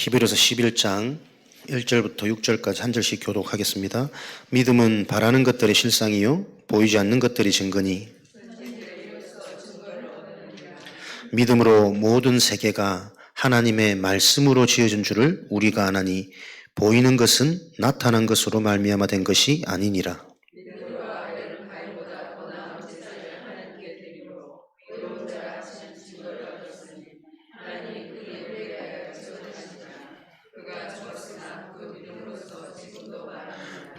히브리서 11장 1절부터 6절까지 한 절씩 교독하겠습니다. 믿음은 바라는 것들의 실상이요 보이지 않는 것들이 증거니 믿음으로 모든 세계가 하나님의 말씀으로 지어진 줄을 우리가 아나니 보이는 것은 나타난 것으로 말미암아 된 것이 아니니라.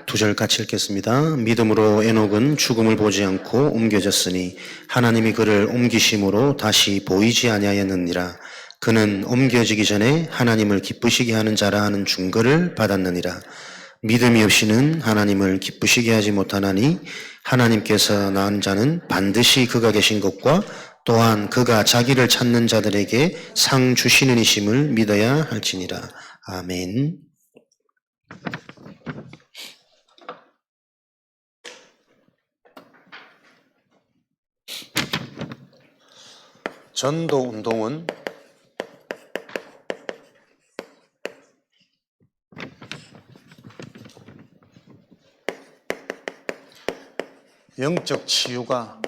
두 절 같이 읽겠습니다. 믿음으로 에녹은 죽음을 보지 않고 옮겨졌으니 하나님이 그를 옮기심으로 다시 보이지 아니하였느니라. 그는 옮겨지기 전에 하나님을 기쁘시게 하는 자라 하는 증거를 받았느니라. 믿음이 없이는 하나님을 기쁘시게 하지 못하나니 하나님께서 낳은 자는 반드시 그가 계신 것과 또한 그가 자기를 찾는 자들에게 상 주시는 이심을 믿어야 할지니라. 아멘. 전도 운동은 영적 치유가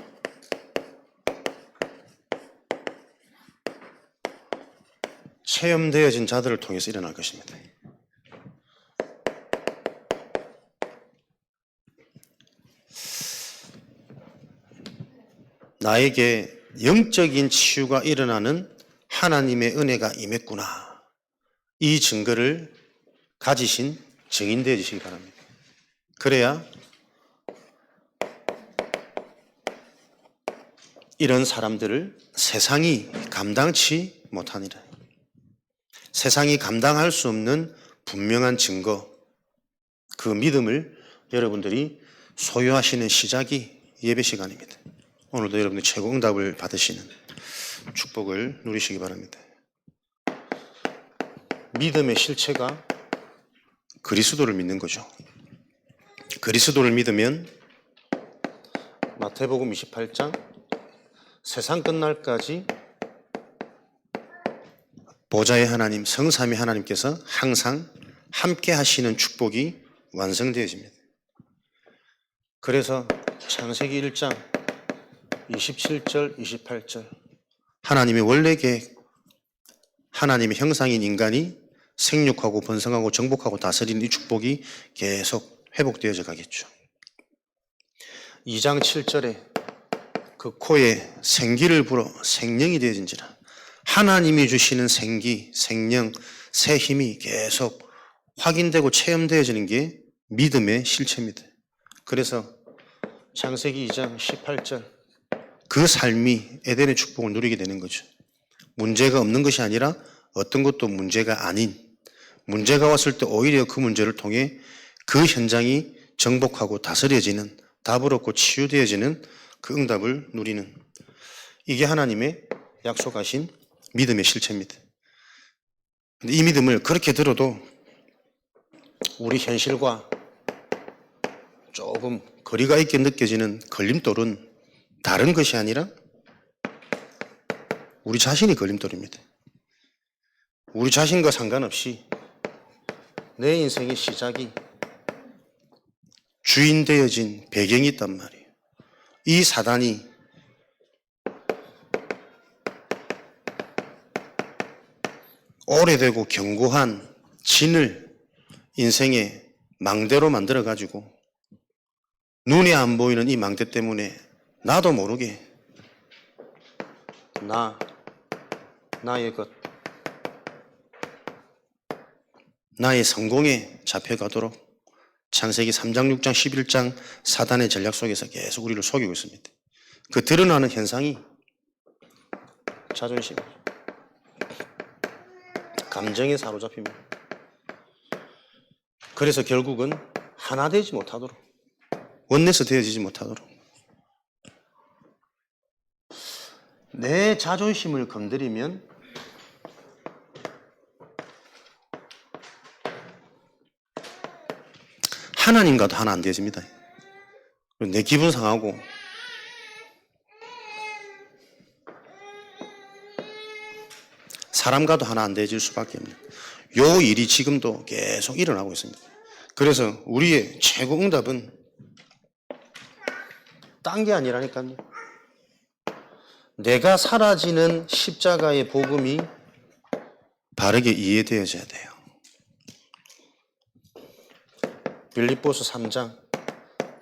체험되어진 자들을 통해서 일어날 것입니다. 나에게 영적인 치유가 일어나는 하나님의 은혜가 임했구나. 이 증거를 가지신 증인 되어주시기 바랍니다. 그래야 이런 사람들을 세상이 감당치 못하니라. 세상이 감당할 수 없는 분명한 증거, 그 믿음을 여러분들이 소유하시는 시작이 예배 시간입니다. 오늘도 여러분들 최고 응답을 받으시는 축복을 누리시기 바랍니다. 믿음의 실체가 그리스도를 믿는 거죠. 그리스도를 믿으면 마태복음 28장 세상 끝날까지 보좌의 하나님, 성삼위 하나님께서 항상 함께 하시는 축복이 완성되어집니다. 그래서 창세기 1장 27절, 28절 하나님의 원래 계획, 하나님의 형상인 인간이 생육하고 번성하고 정복하고 다스리는 이 축복이 계속 회복되어져 가겠죠. 2장 7절에 그 코에 생기를 불어 생명이 되어진지라. 하나님이 주시는 생기, 생명, 새 힘이 계속 확인되고 체험되어지는 게 믿음의 실체입니다. 그래서 창세기 2장 18절 그 삶이 에덴의 축복을 누리게 되는 거죠. 문제가 없는 것이 아니라 어떤 것도 문제가 아닌, 문제가 왔을 때 오히려 그 문제를 통해 그 현장이 정복하고 다스려지는, 답을 얻고 치유되어지는 그 응답을 누리는, 이게 하나님의 약속하신 믿음의 실체입니다. 근데 이 믿음을 그렇게 들어도 우리 현실과 조금 거리가 있게 느껴지는 걸림돌은 다른 것이 아니라 우리 자신이 걸림돌입니다. 우리 자신과 상관없이 내 인생의 시작이 주인 되어진 배경이 있단 말이에요. 이 사단이 오래되고 견고한 진을 인생의 망대로 만들어가지고 눈에 안 보이는 이 망대 때문에 나도 모르게 나의 것, 나의 성공에 잡혀가도록 창세기 3장, 6장, 11장 사단의 전략 속에서 계속 우리를 속이고 있습니다. 그 드러나는 현상이 자존심, 감정에 사로잡힙니다. 그래서 결국은 하나 되지 못하도록, 원내서 되어지지 못하도록 내 자존심을 건드리면 하나님과도 하나 안 되어집니다. 내 기분 상하고 사람과도 하나 안 되어질 수밖에 없는, 요 일이 지금도 계속 일어나고 있습니다. 그래서 우리의 최고 응답은 딴 게 아니라니까요. 내가 사라지는 십자가의 복음이 바르게 이해되어져야 돼요. 빌립보서 3장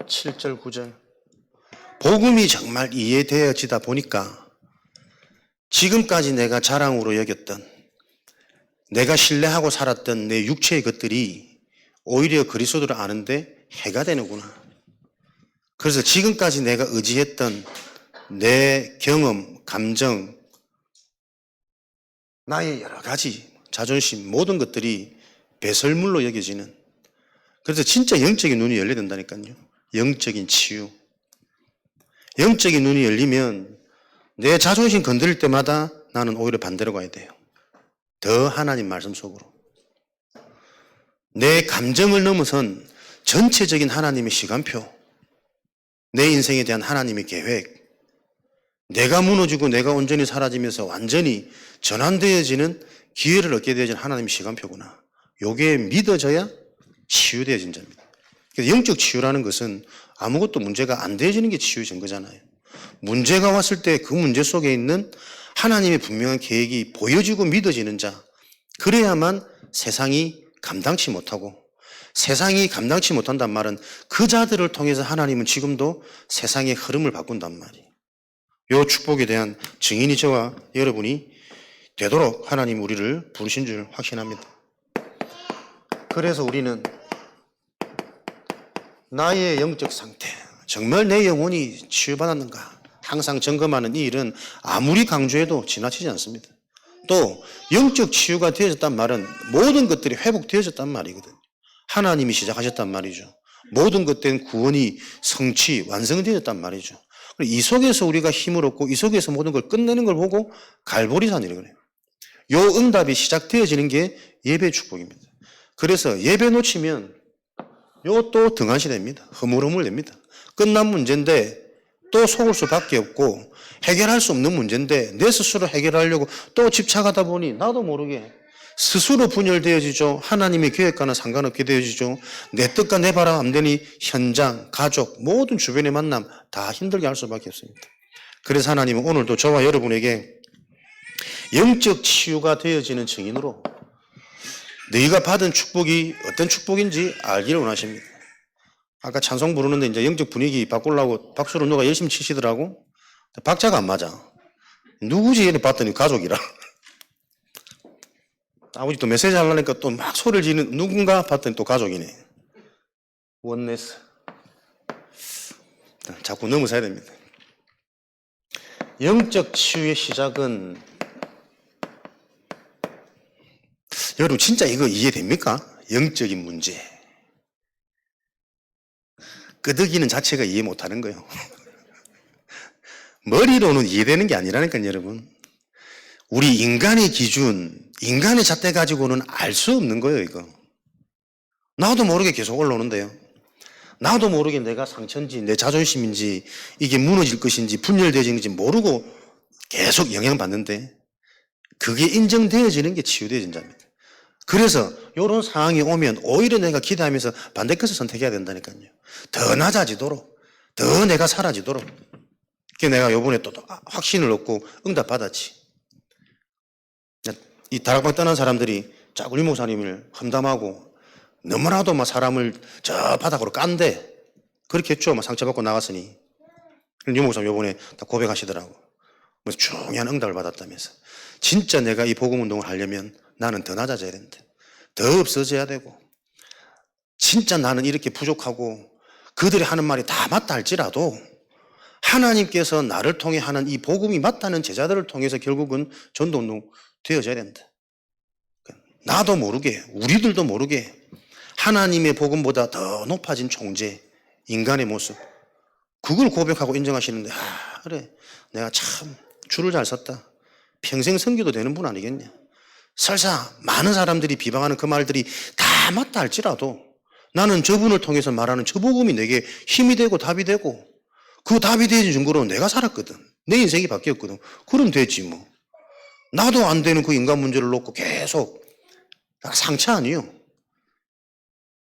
7절 9절 복음이 정말 이해되어지다 보니까 지금까지 내가 자랑으로 여겼던 내가 신뢰하고 살았던 내 육체의 것들이 오히려 그리스도를 아는데 해가 되는구나. 그래서 지금까지 내가 의지했던 내 경험, 감정, 나의 여러 가지 자존심 모든 것들이 배설물로 여겨지는 그래서 진짜 영적인 눈이 열려야 된다니까요. 영적인 치유. 영적인 눈이 열리면 내 자존심 건드릴 때마다 나는 오히려 반대로 가야 돼요. 더 하나님 말씀 속으로. 내 감정을 넘어선 전체적인 하나님의 시간표, 내 인생에 대한 하나님의 계획, 내가 무너지고 내가 온전히 사라지면서 완전히 전환되어지는 기회를 얻게 되어지는 하나님의 시간표구나. 요게 믿어져야 치유되어진 자입니다. 그래서 영적 치유라는 것은 아무것도 문제가 안 되어지는 게 치유된 거잖아요. 문제가 왔을 때 그 문제 속에 있는 하나님의 분명한 계획이 보여지고 믿어지는 자, 그래야만 세상이 감당치 못하고 세상이 감당치 못한단 말은 그 자들을 통해서 하나님은 지금도 세상의 흐름을 바꾼단 말이에요. 요 축복에 대한 증인이 저와 여러분이 되도록 하나님 우리를 부르신 줄 확신합니다. 그래서 우리는 나의 영적 상태, 정말 내 영혼이 치유받았는가 항상 점검하는 이 일은 아무리 강조해도 지나치지 않습니다. 또 영적 치유가 되어졌단 말은 모든 것들이 회복되어졌단 말이거든요. 하나님이 시작하셨단 말이죠. 모든 것된 구원이 성취, 완성되어졌단 말이죠. 이 속에서 우리가 힘을 얻고 이 속에서 모든 걸 끝내는 걸 보고 갈보리산이라고 그래요. 요 응답이 시작되어지는 게 예배 축복입니다. 그래서 예배 놓치면 요 또 등한시 됩니다. 허물허물 됩니다. 끝난 문제인데 또 속을 수밖에 없고 해결할 수 없는 문제인데 내 스스로 해결하려고 또 집착하다 보니 나도 모르게 스스로 분열되어지죠. 하나님의 계획과는 상관없게 되어지죠. 내 뜻과 내 바람 안 되니 현장, 가족, 모든 주변의 만남 다 힘들게 할 수밖에 없습니다. 그래서 하나님은 오늘도 저와 여러분에게 영적 치유가 되어지는 증인으로 너희가 받은 축복이 어떤 축복인지 알기를 원하십니다. 아까 찬송 부르는데 이제 영적 분위기 바꾸려고 박수를 누가 열심히 치시더라고. 박자가 안 맞아. 누구지? 얘네 봤더니 가족이라. 아버지 또 메시지 하려니까 또 막 소리를 지르는 누군가 봤더니 또 가족이네. 원네스. 자꾸 넘어서야 됩니다. 영적 치유의 시작은 여러분 진짜 이거 이해됩니까? 영적인 문제. 끄덕이는 자체가 이해 못하는 거예요. 머리로는 이해되는 게 아니라니까요, 여러분. 우리 인간의 기준, 인간의 잣대 가지고는 알 수 없는 거예요, 이거. 나도 모르게 계속 올라오는데요. 나도 모르게 내가 상처인지 내 자존심인지 이게 무너질 것인지 분열되어지는지 모르고 계속 영향받는데 그게 인정되어지는 게 치유되어진 자입니다. 그래서 이런 상황이 오면 오히려 내가 기도하면서 반대 것을 선택해야 된다니까요. 더 낮아지도록, 더 내가 사라지도록. 그게 내가 요번에 또 확신을 얻고 응답 받았지. 이 다락방 떠난 사람들이 짜구리 목사님을 험담하고 너무나도 막 사람을 저 바닥으로 깐대. 그렇게 했죠. 막 상처받고 나갔으니. 유 목사님 요번에 다 고백하시더라고. 그래서 중요한 응답을 받았다면서. 진짜 내가 이 복음 운동을 하려면 나는 더 낮아져야 된다. 더 없어져야 되고. 진짜 나는 이렇게 부족하고 그들이 하는 말이 다 맞다 할지라도 하나님께서 나를 통해 하는 이 복음이 맞다는 제자들을 통해서 결국은 전도운동 되어져야 된다. 나도 모르게 우리들도 모르게 하나님의 복음보다 더 높아진 존재 인간의 모습 그걸 고백하고 인정하시는데 그래 내가 참 줄을 잘 섰다. 평생 섬기도 되는 분 아니겠냐. 설사 많은 사람들이 비방하는 그 말들이 다 맞다 할지라도 나는 저분을 통해서 말하는 저 복음이 내게 힘이 되고 답이 되고 그 답이 되어진 증거로 내가 살았거든. 내 인생이 바뀌었거든. 그럼 되지 뭐. 나도 안 되는 그 인간 문제를 놓고 계속 상처 아니요.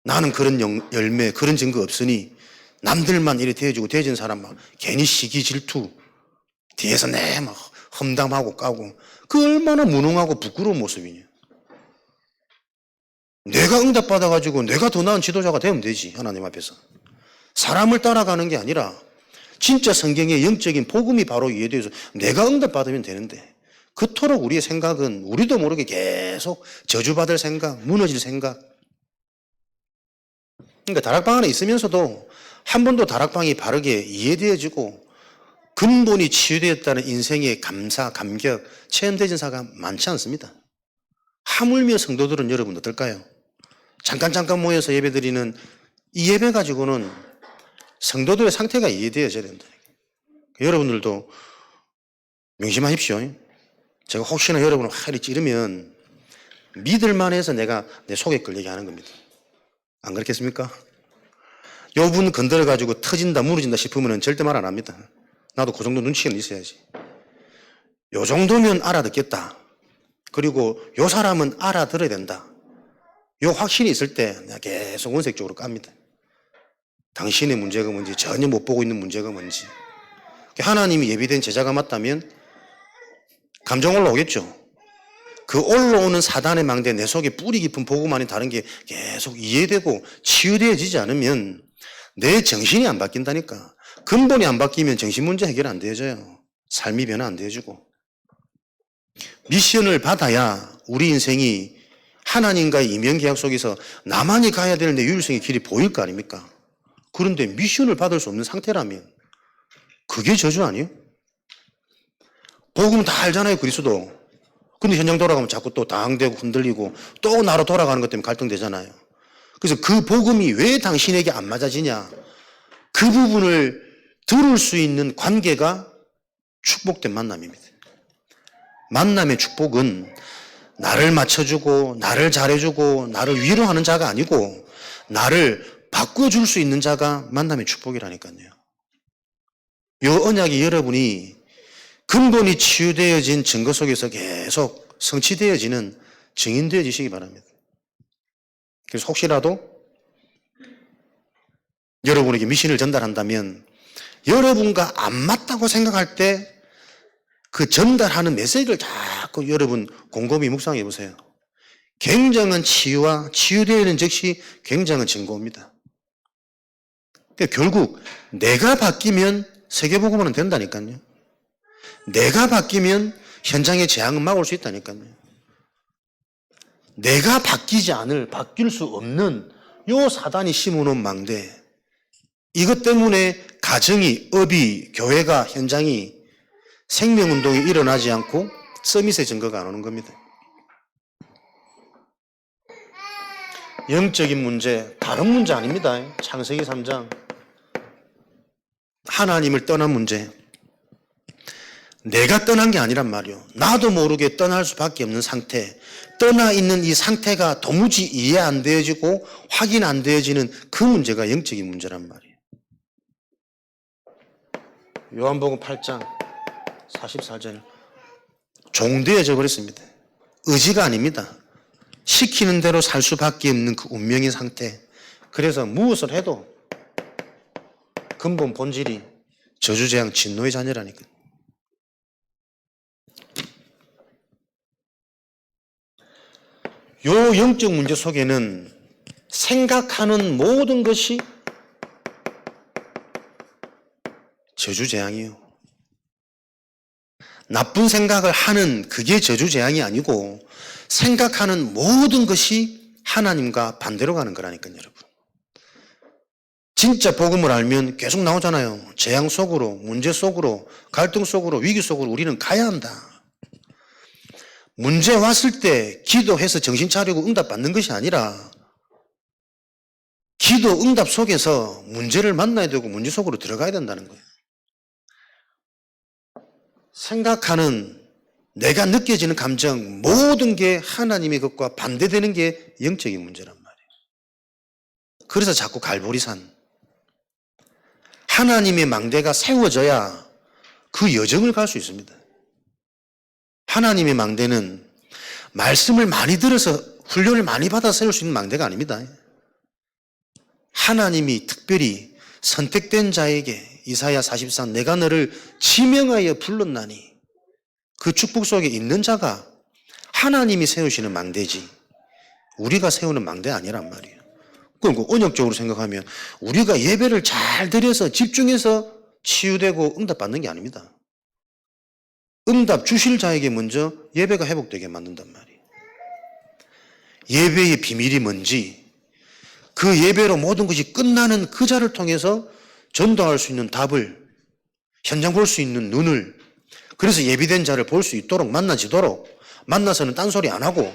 나는 그런 열매, 그런 증거 없으니 남들만 이래 대해주고 대해진 사람 막 괜히 시기 질투 뒤에서 내 막 험담하고 까고 그 얼마나 무능하고 부끄러운 모습이냐. 내가 응답받아가지고 내가 더 나은 지도자가 되면 되지. 하나님 앞에서. 사람을 따라가는 게 아니라 진짜 성경의 영적인 복음이 바로 이해되어서 내가 응답받으면 되는데 그토록 우리의 생각은 우리도 모르게 계속 저주받을 생각, 무너질 생각. 그러니까 다락방 안에 있으면서도 한 번도 다락방이 바르게 이해되어지고 근본이 치유되었다는 인생의 감사, 감격, 체험되진 사가 많지 않습니다. 하물며 성도들은 여러분 어떨까요? 잠깐 모여서 예배드리는 이 예배 가지고는 성도들의 상태가 이해되어져야 된다. 여러분들도 명심하십시오. 제가 혹시나 여러분을 화를 찌르면 믿을만해서 내가 내 속에 끌리게 하는 겁니다. 안 그렇겠습니까? 요 분 건드려가지고 터진다 무너진다 싶으면 절대 말 안 합니다. 나도 그 정도 눈치는 있어야지. 요 정도면 알아듣겠다. 그리고 요 사람은 알아들어야 된다. 요 확신이 있을 때 내가 계속 원색적으로 깝니다. 당신의 문제가 뭔지, 전혀 못 보고 있는 문제가 뭔지. 하나님이 예비된 제자가 맞다면 감정 올라오겠죠. 그 올라오는 사단의 망대 내 속에 뿌리 깊은 복음만이 다른 게 계속 이해되고 치유되어지지 않으면 내 정신이 안 바뀐다니까. 근본이 안 바뀌면 정신 문제 해결 안 되어져요. 삶이 변화 안 되어지고. 미션을 받아야 우리 인생이 하나님과의 이면계약 속에서 나만이 가야 될 내 유일성의 길이 보일 거 아닙니까? 그런데 미션을 받을 수 없는 상태라면 그게 저주 아니에요? 복음 다 알잖아요, 그리스도. 근데 현장 돌아가면 자꾸 또 당되고 흔들리고 또 나로 돌아가는 것 때문에 갈등되잖아요. 그래서 그 복음이 왜 당신에게 안 맞아지냐? 그 부분을 들을 수 있는 관계가 축복된 만남입니다. 만남의 축복은 나를 맞춰주고 나를 잘해주고 나를 위로하는 자가 아니고 나를 바꿔줄 수 있는 자가 만남의 축복이라니까요. 이 언약이 여러분이 근본이 치유되어진 증거 속에서 계속 성취되어지는 증인되어지시기 바랍니다. 그래서 혹시라도 여러분에게 미션을 전달한다면 여러분과 안 맞다고 생각할 때 그 전달하는 메시지를 자꾸 여러분 곰곰이 묵상해 보세요. 굉장한 치유와 치유되는 즉시 굉장한 증거입니다. 그러니까 결국 내가 바뀌면 세계복음화는 된다니까요. 내가 바뀌면 현장의 재앙은 막을 수 있다니까요. 내가 바뀔 수 없는 요 사단이 심어놓은 망대, 이것 때문에 가정이, 업이, 교회가, 현장이 생명운동이 일어나지 않고 서밋의 증거가 안 오는 겁니다. 영적인 문제, 다른 문제 아닙니다. 창세기 3장. 하나님을 떠난 문제. 내가 떠난 게 아니란 말이요. 나도 모르게 떠날 수밖에 없는 상태. 떠나 있는 이 상태가 도무지 이해 안 되어지고 확인 안 되어지는 그 문제가 영적인 문제란 말이에요. 요한복음 8장 44절. 종되어져 버렸습니다. 의지가 아닙니다. 시키는 대로 살 수밖에 없는 그 운명의 상태. 그래서 무엇을 해도 근본 본질이 저주재앙 진노의 자녀라니까. 요 영적 문제 속에는 생각하는 모든 것이 저주재앙이에요. 나쁜 생각을 하는 그게 저주재앙이 아니고 생각하는 모든 것이 하나님과 반대로 가는 거라니까요, 여러분. 진짜 복음을 알면 계속 나오잖아요. 재앙 속으로, 문제 속으로, 갈등 속으로, 위기 속으로 우리는 가야 한다. 문제 왔을 때 기도해서 정신 차리고 응답 받는 것이 아니라 기도 응답 속에서 문제를 만나야 되고 문제 속으로 들어가야 된다는 거예요. 생각하는 내가 느껴지는 감정 모든 게 하나님의 것과 반대되는 게 영적인 문제란 말이에요. 그래서 자꾸 갈보리산 하나님의 망대가 세워져야 그 여정을 갈 수 있습니다. 하나님의 망대는 말씀을 많이 들어서 훈련을 많이 받아 세울 수 있는 망대가 아닙니다. 하나님이 특별히 선택된 자에게 이사야 44 내가 너를 지명하여 불렀나니 그 축복 속에 있는 자가 하나님이 세우시는 망대지 우리가 세우는 망대 아니란 말이에요. 그럼 언역적으로 생각하면 우리가 예배를 잘 드려서 집중해서 치유되고 응답받는 게 아닙니다. 응답 주실 자에게 먼저 예배가 회복되게 만든단 말이에요. 예배의 비밀이 뭔지 그 예배로 모든 것이 끝나는 그 자를 통해서 전도할 수 있는 답을 현장 볼 수 있는 눈을 그래서 예비된 자를 볼 수 있도록 만나지도록 만나서는 딴소리 안 하고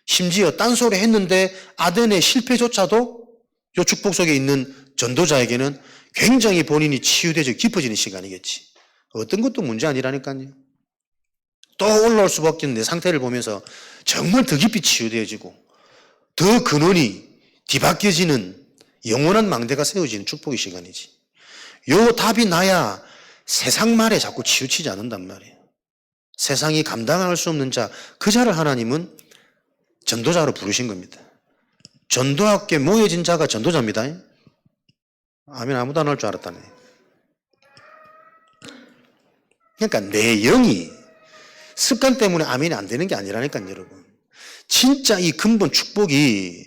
심지어 딴소리 했는데 아덴의 실패조차도 이 축복 속에 있는 전도자에게는 굉장히 본인이 치유되죠. 깊어지는 시간이겠지. 어떤 것도 문제 아니라니까요. 또 올라올 수밖에 없는 내 상태를 보면서 정말 더 깊이 치유되어지고 더 근원이 뒤바뀌어지는 영원한 망대가 세워지는 축복의 시간이지. 요 답이 나야 세상 말에 자꾸 치우치지 않는단 말이에요. 세상이 감당할 수 없는 자, 그 자를 하나님은 전도자로 부르신 겁니다. 전도학교에 모여진 자가 전도자입니다. 아멘 아무도 안 할 줄 알았다네. 그러니까 내 영이 습관 때문에 아멘이 안 되는 게 아니라니까요, 여러분. 진짜 이 근본 축복이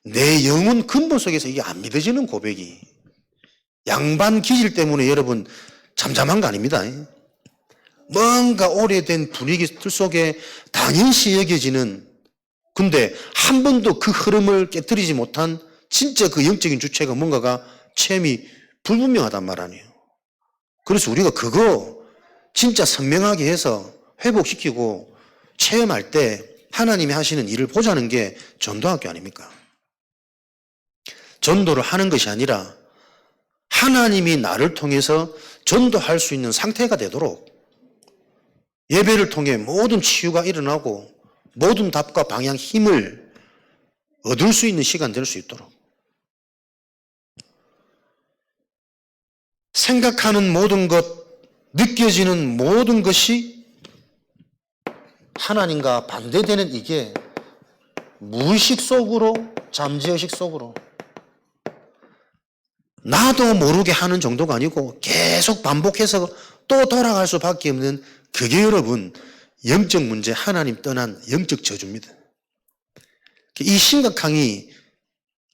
내 영혼 근본 속에서 이게 안 믿어지는 고백이 양반 기질 때문에 여러분 잠잠한 거 아닙니다. 뭔가 오래된 분위기 속에 당연시 여겨지는 근데 한 번도 그 흐름을 깨뜨리지 못한 진짜 그 영적인 주체가 뭔가가 체험이 불분명하단 말 아니에요. 그래서 우리가 그거 진짜 선명하게 해서 회복시키고 체험할 때 하나님이 하시는 일을 보자는 게 전도학교 아닙니까? 전도를 하는 것이 아니라 하나님이 나를 통해서 전도할 수 있는 상태가 되도록 예배를 통해 모든 치유가 일어나고 모든 답과 방향, 힘을 얻을 수 있는 시간 될 수 있도록 생각하는 모든 것, 느껴지는 모든 것이 하나님과 반대되는 이게 무의식 속으로 잠재의식 속으로 나도 모르게 하는 정도가 아니고 계속 반복해서 또 돌아갈 수밖에 없는 그게 여러분 영적 문제 하나님 떠난 영적 저주입니다. 이 심각함이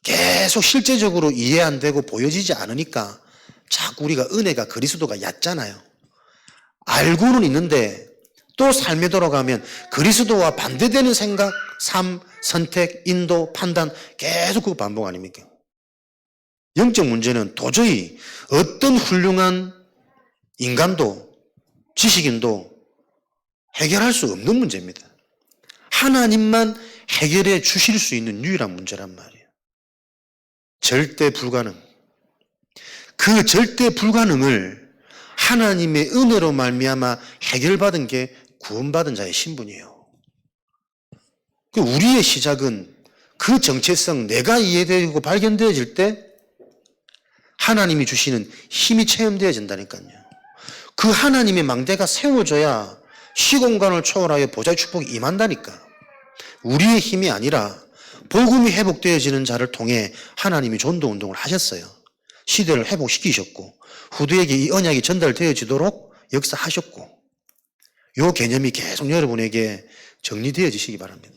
계속 실제적으로 이해 안 되고 보여지지 않으니까 자꾸 우리가 은혜가 그리스도가 얕잖아요. 알고는 있는데 또 삶에 돌아가면 그리스도와 반대되는 생각, 삶, 선택, 인도, 판단 계속 그 반복 아닙니까? 영적 문제는 도저히 어떤 훌륭한 인간도 지식인도 해결할 수 없는 문제입니다. 하나님만 해결해 주실 수 있는 유일한 문제란 말이에요. 절대 불가능. 그 절대 불가능을 하나님의 은혜로 말미암아 해결받은 게 구원받은 자의 신분이에요. 우리의 시작은 그 정체성 내가 이해되고 발견되어질 때 하나님이 주시는 힘이 체험되어진다니까요. 그 하나님의 망대가 세워져야 시공간을 초월하여 보좌의 축복이 임한다니까. 우리의 힘이 아니라 복음이 회복되어지는 자를 통해 하나님이 전도운동을 하셨어요. 시대를 회복시키셨고 후대에게 이 언약이 전달되어지도록 역사하셨고 이 개념이 계속 여러분에게 정리되어지시기 바랍니다.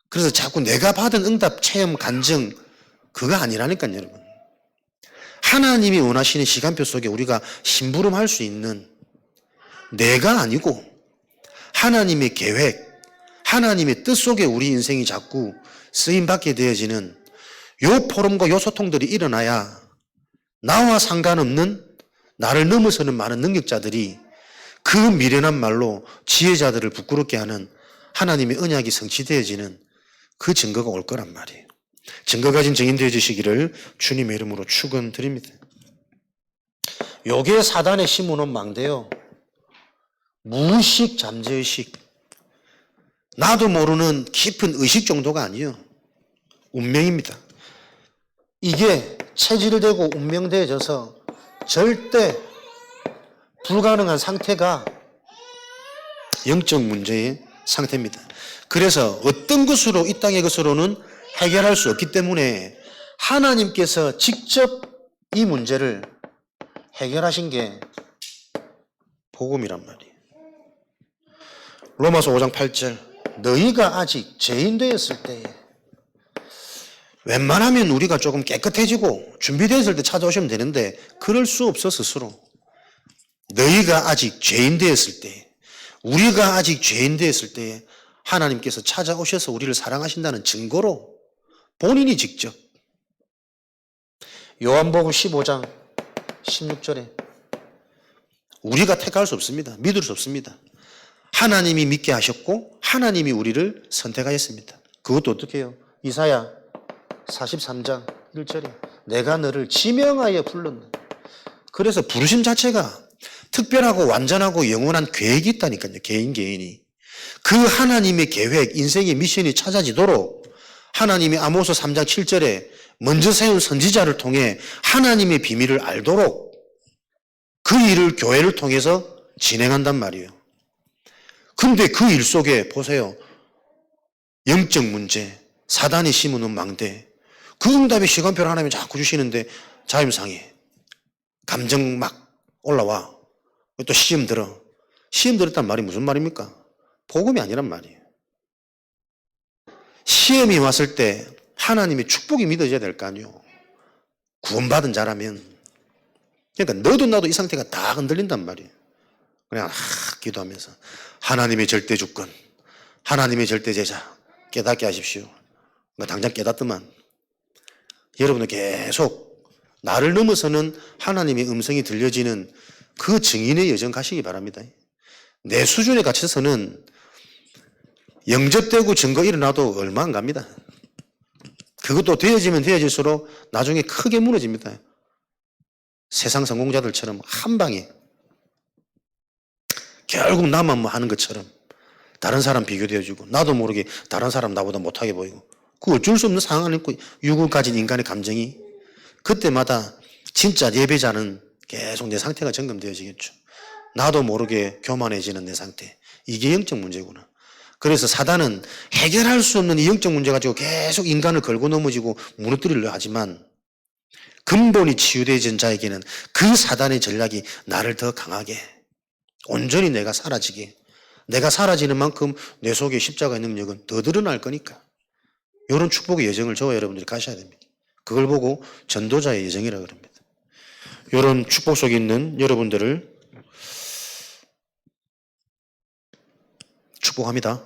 그래서 자꾸 내가 받은 응답, 체험, 간증 그거 아니라니까요, 여러분. 하나님이 원하시는 시간표 속에 우리가 심부름할 수 있는 내가 아니고 하나님의 계획, 하나님의 뜻 속에 우리 인생이 자꾸 쓰임받게 되어지는 요 포럼과 요 소통들이 일어나야 나와 상관없는 나를 넘어서는 많은 능력자들이 그 미련한 말로 지혜자들을 부끄럽게 하는 하나님의 언약이 성취되어지는 그 증거가 올 거란 말이에요. 증거 가진 증인 되어주시기를 주님의 이름으로 축원드립니다. 요게 사단의 심어놓은 망대요. 무의식 잠재의식 나도 모르는 깊은 의식 정도가 아니에요. 운명입니다. 이게 체질되고 운명되어져서 절대 불가능한 상태가 영적 문제의 상태입니다. 그래서 어떤 것으로, 이 땅의 것으로는 해결할 수 없기 때문에 하나님께서 직접 이 문제를 해결하신 게 복음이란 말이에요. 로마서 5장 8절, 너희가 아직 죄인 되었을 때에, 웬만하면 우리가 조금 깨끗해지고 준비되었을 때 찾아오시면 되는데 그럴 수 없어 스스로. 너희가 아직 죄인 되었을 때, 우리가 아직 죄인 되었을 때에 하나님께서 찾아오셔서 우리를 사랑하신다는 증거로 본인이 직접, 요한복음 15장 16절에 우리가 택할 수 없습니다. 믿을 수 없습니다. 하나님이 믿게 하셨고 하나님이 우리를 선택하였습니다. 그것도 어떻게 해요? 이사야 43장 1절에 내가 너를 지명하여 불렀네. 그래서 부르심 자체가 특별하고 완전하고 영원한 계획이 있다니까요. 개인이. 그 하나님의 계획, 인생의 미션이 찾아지도록 하나님이 아모스 3장 7절에 먼저 세운 선지자를 통해 하나님의 비밀을 알도록 그 일을 교회를 통해서 진행한단 말이에요. 근데 그 일 속에 보세요. 영적 문제, 사단이 심은 망대, 그 응답의 시간표를 하나님이 자꾸 주시는데 자존심 상해. 감정 막 올라와. 또 시험 들어. 시험 들었단 말이 무슨 말입니까? 복음이 아니란 말이에요. 시험이 왔을 때 하나님의 축복이 믿어져야 될 거 아니에요. 구원받은 자라면. 그러니까 너도 나도 이 상태가 다 흔들린단 말이에요. 그냥 기도하면서 하나님의 절대 주권, 하나님의 절대 제자 깨닫게 하십시오. 당장 깨닫더만. 여러분은 계속 나를 넘어서는 하나님의 음성이 들려지는 그 증인의 여정 가시기 바랍니다. 내 수준에 갇혀서는 영접되고 증거 일어나도 얼마 안 갑니다. 그것도 되어지면 되어질수록 나중에 크게 무너집니다. 세상 성공자들처럼 한 방에 결국 나만 뭐 하는 것처럼 다른 사람 비교되어지고 나도 모르게 다른 사람 나보다 못하게 보이고 그 어쩔 수 없는 상황 안에 있고 육을 가진 인간의 감정이 그때마다 진짜 예배자는 계속 내 상태가 점검되어지겠죠. 나도 모르게 교만해지는 내 상태. 이게 영적 문제구나. 그래서 사단은 해결할 수 없는 이 영적 문제 가지고 계속 인간을 걸고 넘어지고 무너뜨리려 하지만 근본이 치유되어진 자에게는 그 사단의 전략이 나를 더 강하게 온전히 내가 사라지게 내가 사라지는 만큼 내 속에 십자가의 능력은 더 드러날 거니까 이런 축복의 여정을 저와 여러분들이 가셔야 됩니다. 그걸 보고 전도자의 여정이라고 합니다. 이런 축복 속에 있는 여러분들을 축복합니다.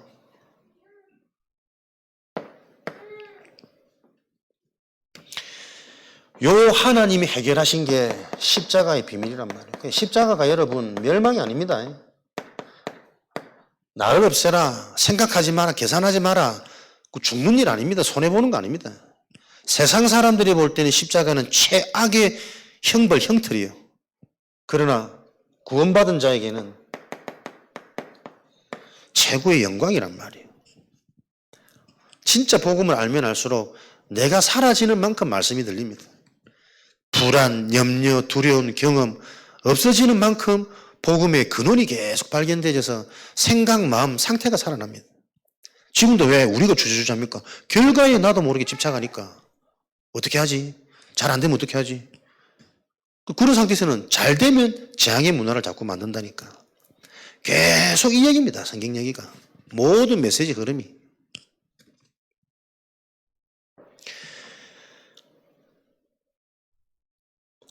요 하나님이 해결하신 게 십자가의 비밀이란 말이에요. 십자가가 여러분 멸망이 아닙니다. 나를 없애라, 생각하지 마라, 계산하지 마라. 그 죽는 일 아닙니다. 손해보는 거 아닙니다. 세상 사람들이 볼 때는 십자가는 최악의 형벌, 형틀이에요. 그러나 구원받은 자에게는 최고의 영광이란 말이에요. 진짜 복음을 알면 알수록 내가 사라지는 만큼 말씀이 들립니다. 불안, 염려, 두려운 경험 없어지는 만큼 복음의 근원이 계속 발견되어서 생각, 마음, 상태가 살아납니다. 지금도 왜 우리가 주저주저합니까? 결과에 나도 모르게 집착하니까 어떻게 하지? 잘 안 되면 어떻게 하지? 그런 상태에서는 잘 되면 재앙의 문화를 자꾸 만든다니까. 계속 이 얘기입니다. 성경 얘기가. 모든 메시지 흐름이.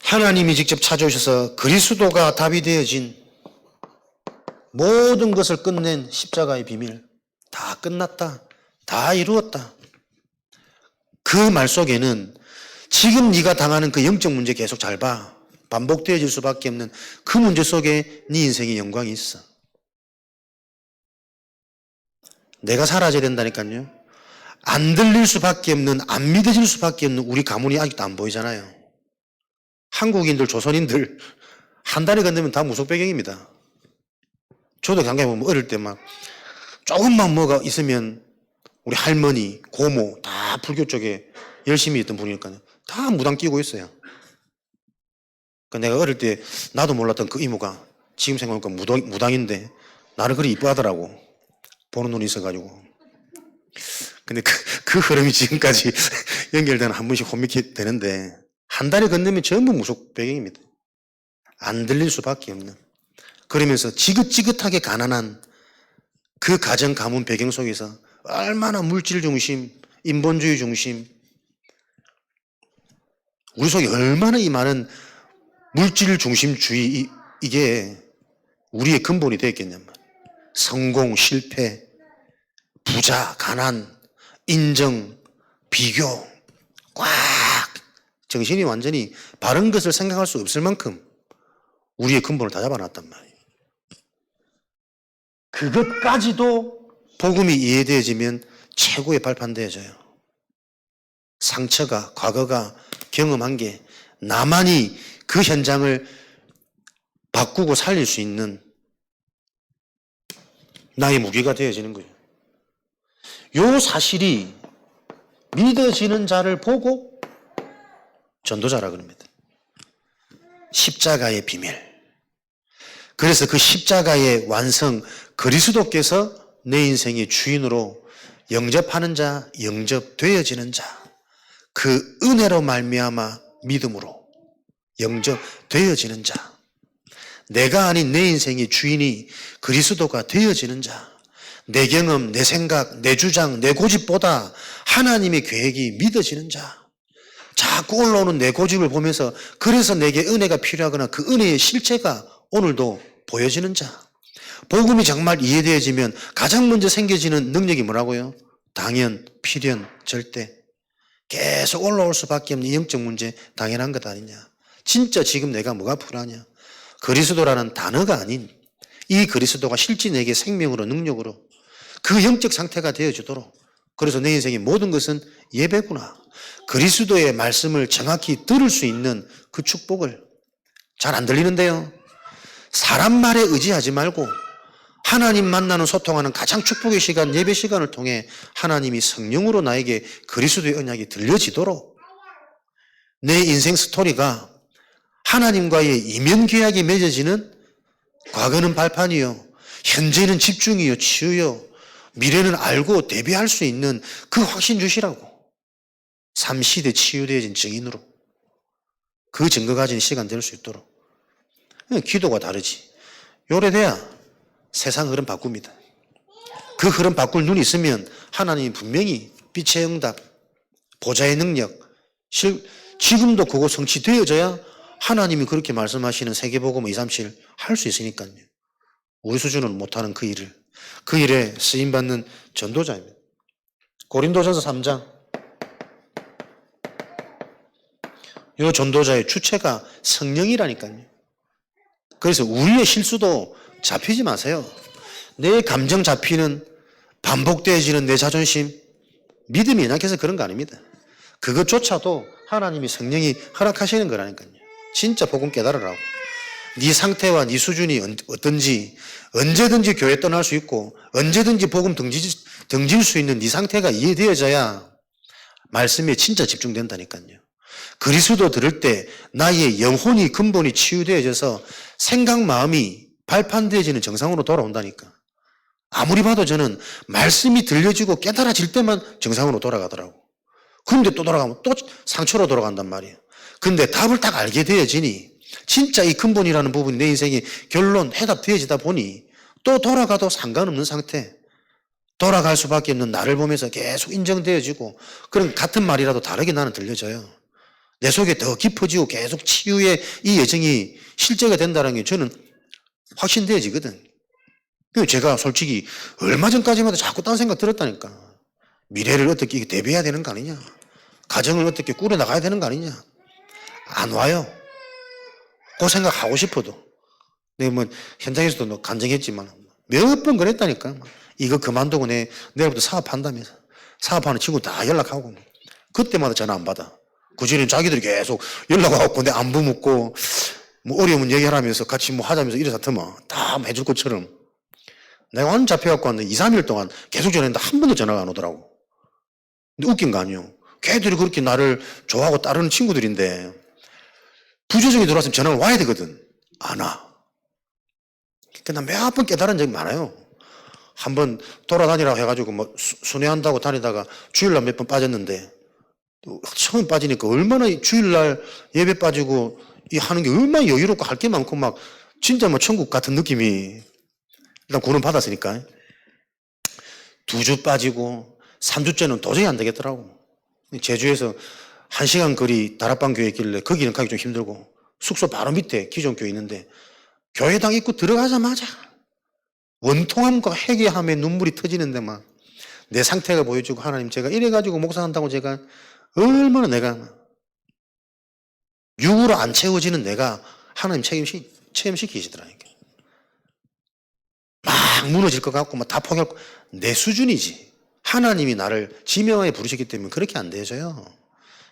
하나님이 직접 찾아오셔서 그리스도가 답이 되어진 모든 것을 끝낸 십자가의 비밀. 다 끝났다. 다 이루었다. 그 말 속에는 지금 네가 당하는 그 영적 문제 계속 잘 봐. 반복되어질 수밖에 없는 그 문제 속에 네 인생의 영광이 있어. 내가 사라져야 된다니까요. 안 들릴 수밖에 없는, 안 믿어질 수밖에 없는 우리 가문이 아직도 안 보이잖아요. 한국인들, 조선인들 한 달이 건너면 다 무속배경입니다. 저도 당장에 보면 어릴 때 막 조금만 뭐가 있으면 우리 할머니, 고모 다 불교 쪽에 열심히 있던 분이니까요. 다 무당 끼고 있어요. 그러니까 내가 어릴 때 나도 몰랐던 그 이모가 지금 생각해보니까 무당인데 나를 그리 이뻐하더라고. 보는 눈이 있어가지고. 근데 그 흐름이 지금까지 연결되는 한 번씩 호미게 되는데, 한 달이 건너면 전부 무속 배경입니다. 안 들릴 수밖에 없는. 그러면서 지긋지긋하게 가난한 그 가정 가문 배경 속에서 얼마나 물질 중심, 인본주의 중심, 우리 속에 얼마나 이 많은 물질 중심주의, 이게 우리의 근본이 되었겠냐면, 성공, 실패, 부자, 가난, 인정, 비교, 꽉 정신이 완전히 바른 것을 생각할 수 없을 만큼 우리의 근본을 다 잡아놨단 말이에요. 그것까지도 복음이 이해되어지면 최고의 발판되어져요. 상처가, 과거가 경험한 게 나만이 그 현장을 바꾸고 살릴 수 있는 나의 무기가 되어지는 거예요. 요 사실이 믿어지는 자를 보고 전도자라 그럽니다. 십자가의 비밀. 그래서 그 십자가의 완성, 그리스도께서 내 인생의 주인으로 영접하는 자, 영접되어지는 자, 그 은혜로 말미암아 믿음으로 영접되어지는 자, 내가 아닌 내 인생의 주인이 그리스도가 되어지는 자, 내 경험, 내 생각, 내 주장, 내 고집보다 하나님의 계획이 믿어지는 자, 자꾸 올라오는 내 고집을 보면서 그래서 내게 은혜가 필요하거나 그 은혜의 실체가 오늘도 보여지는 자, 복음이 정말 이해되어지면 가장 먼저 생겨지는 능력이 뭐라고요? 당연, 필연, 절대. 계속 올라올 수밖에 없는 영적 문제 당연한 것 아니냐. 진짜 지금 내가 뭐가 불안하냐. 그리스도라는 단어가 아닌 이 그리스도가 실제 내게 생명으로 능력으로 그 영적 상태가 되어주도록, 그래서 내 인생의 모든 것은 예배구나. 그리스도의 말씀을 정확히 들을 수 있는 그 축복을. 잘 안 들리는데요. 사람 말에 의지하지 말고 하나님 만나는 소통하는 가장 축복의 시간, 예배 시간을 통해 하나님이 성령으로 나에게 그리스도의 언약이 들려지도록 내 인생 스토리가 하나님과의 이면 계약이 맺어지는, 과거는 발판이요, 현재는 집중이요, 치유요, 미래는 알고 대비할 수 있는 그 확신 주시라고. 3시대 치유되어진 증인으로 그 증거 가진 시간 될 수 있도록. 기도가 다르지. 요래돼야 세상 흐름 바꿉니다. 그 흐름 바꿀 눈이 있으면 하나님이 분명히 빛의 응답, 보좌의 능력, 지금도 그거 성취되어져야 하나님이 그렇게 말씀하시는 세계복음 237 할 수 있으니까요. 우리 수준은 못하는 그 일을, 그 일에 쓰임받는 전도자입니다. 고린도전서 3장. 이 전도자의 주체가 성령이라니까요. 그래서 우리의 실수도 잡히지 마세요. 내 감정 잡히는, 반복되어지는 내 자존심, 믿음이 연약해서 그런 거 아닙니다. 그것조차도 하나님이 성령이 허락하시는 거라니까요. 진짜 복음 깨달으라고. 네 상태와 네 수준이 어떤지, 언제든지 교회 떠날 수 있고 언제든지 복음 등질 수 있는 네 상태가 이해되어져야 말씀에 진짜 집중된다니까요. 그리스도 들을 때 나의 영혼이 근본이 치유되어져서 생각, 마음이 발판되어지는 정상으로 돌아온다니까. 아무리 봐도 저는 말씀이 들려지고 깨달아질 때만 정상으로 돌아가더라고. 그런데 또 돌아가면 또 상처로 돌아간단 말이에요. 근데 답을 딱 알게 되어지니, 진짜 이 근본이라는 부분이 내 인생의 결론, 해답되어지다 보니 또 돌아가도 상관없는 상태, 돌아갈 수밖에 없는 나를 보면서 계속 인정되어지고, 그런 같은 말이라도 다르게 나는 들려져요. 내 속에 더 깊어지고 계속 치유의 이 예정이 실제가 된다는 게 저는 확신되어지거든. 제가 솔직히 얼마 전까지만 해도 자꾸 딴 생각 들었다니까. 미래를 어떻게 대비해야 되는 거 아니냐, 가정을 어떻게 꾸려나가야 되는 거 아니냐. 안 와요. 그 생각하고 싶어도. 내가 뭐 현장에서도 간증했지만 몇 번 그랬다니까. 이거 그만두고 내일부터 사업한다면서. 사업하는 친구 다 연락하고. 그때마다 전화 안 받아. 그전에 자기들이 계속 연락하고 내 안부 묻고 뭐 어려우면 얘기하라면서 같이 뭐 하자면서 이래서 다 해줄 것처럼. 내가 완전 잡혀갖고 왔는데 2, 3일 동안 계속 전화했는데 한 번도 전화가 안 오더라고. 근데 웃긴 거 아니에요. 걔들이 그렇게 나를 좋아하고 따르는 친구들인데 부조정이 들어왔으면 전화가 와야 되거든. 안 와. 그러니까 나 몇 번 깨달은 적이 많아요. 한번 돌아다니라고 해가지고 뭐 순회한다고 다니다가 주일날 몇 번 빠졌는데 처음 빠지니까 얼마나 주일날 예배 빠지고 이 하는 게 얼마나 여유롭고 할 게 많고 막 진짜 뭐 천국 같은 느낌이 일단 구원 받았으니까 2주 빠지고 3주째는 도저히 안 되겠더라고. 제주에서 1시간 거리 다락방 교회 있길래 거기는 가기 좀 힘들고 숙소 바로 밑에 기존 교회 있는데 교회당 입구 들어가자마자 원통함과 회개함에 눈물이 터지는데 막 내 상태가 보여주고 하나님 제가 이래가지고 목사한다고 제가 얼마나 내가 육으로 안 채워지는 내가 하나님 체험시키시더라니까. 막 무너질 것 같고 막 다 포기할 거 내 수준이지. 하나님이 나를 지명하에 부르셨기 때문에 그렇게 안 되어져요.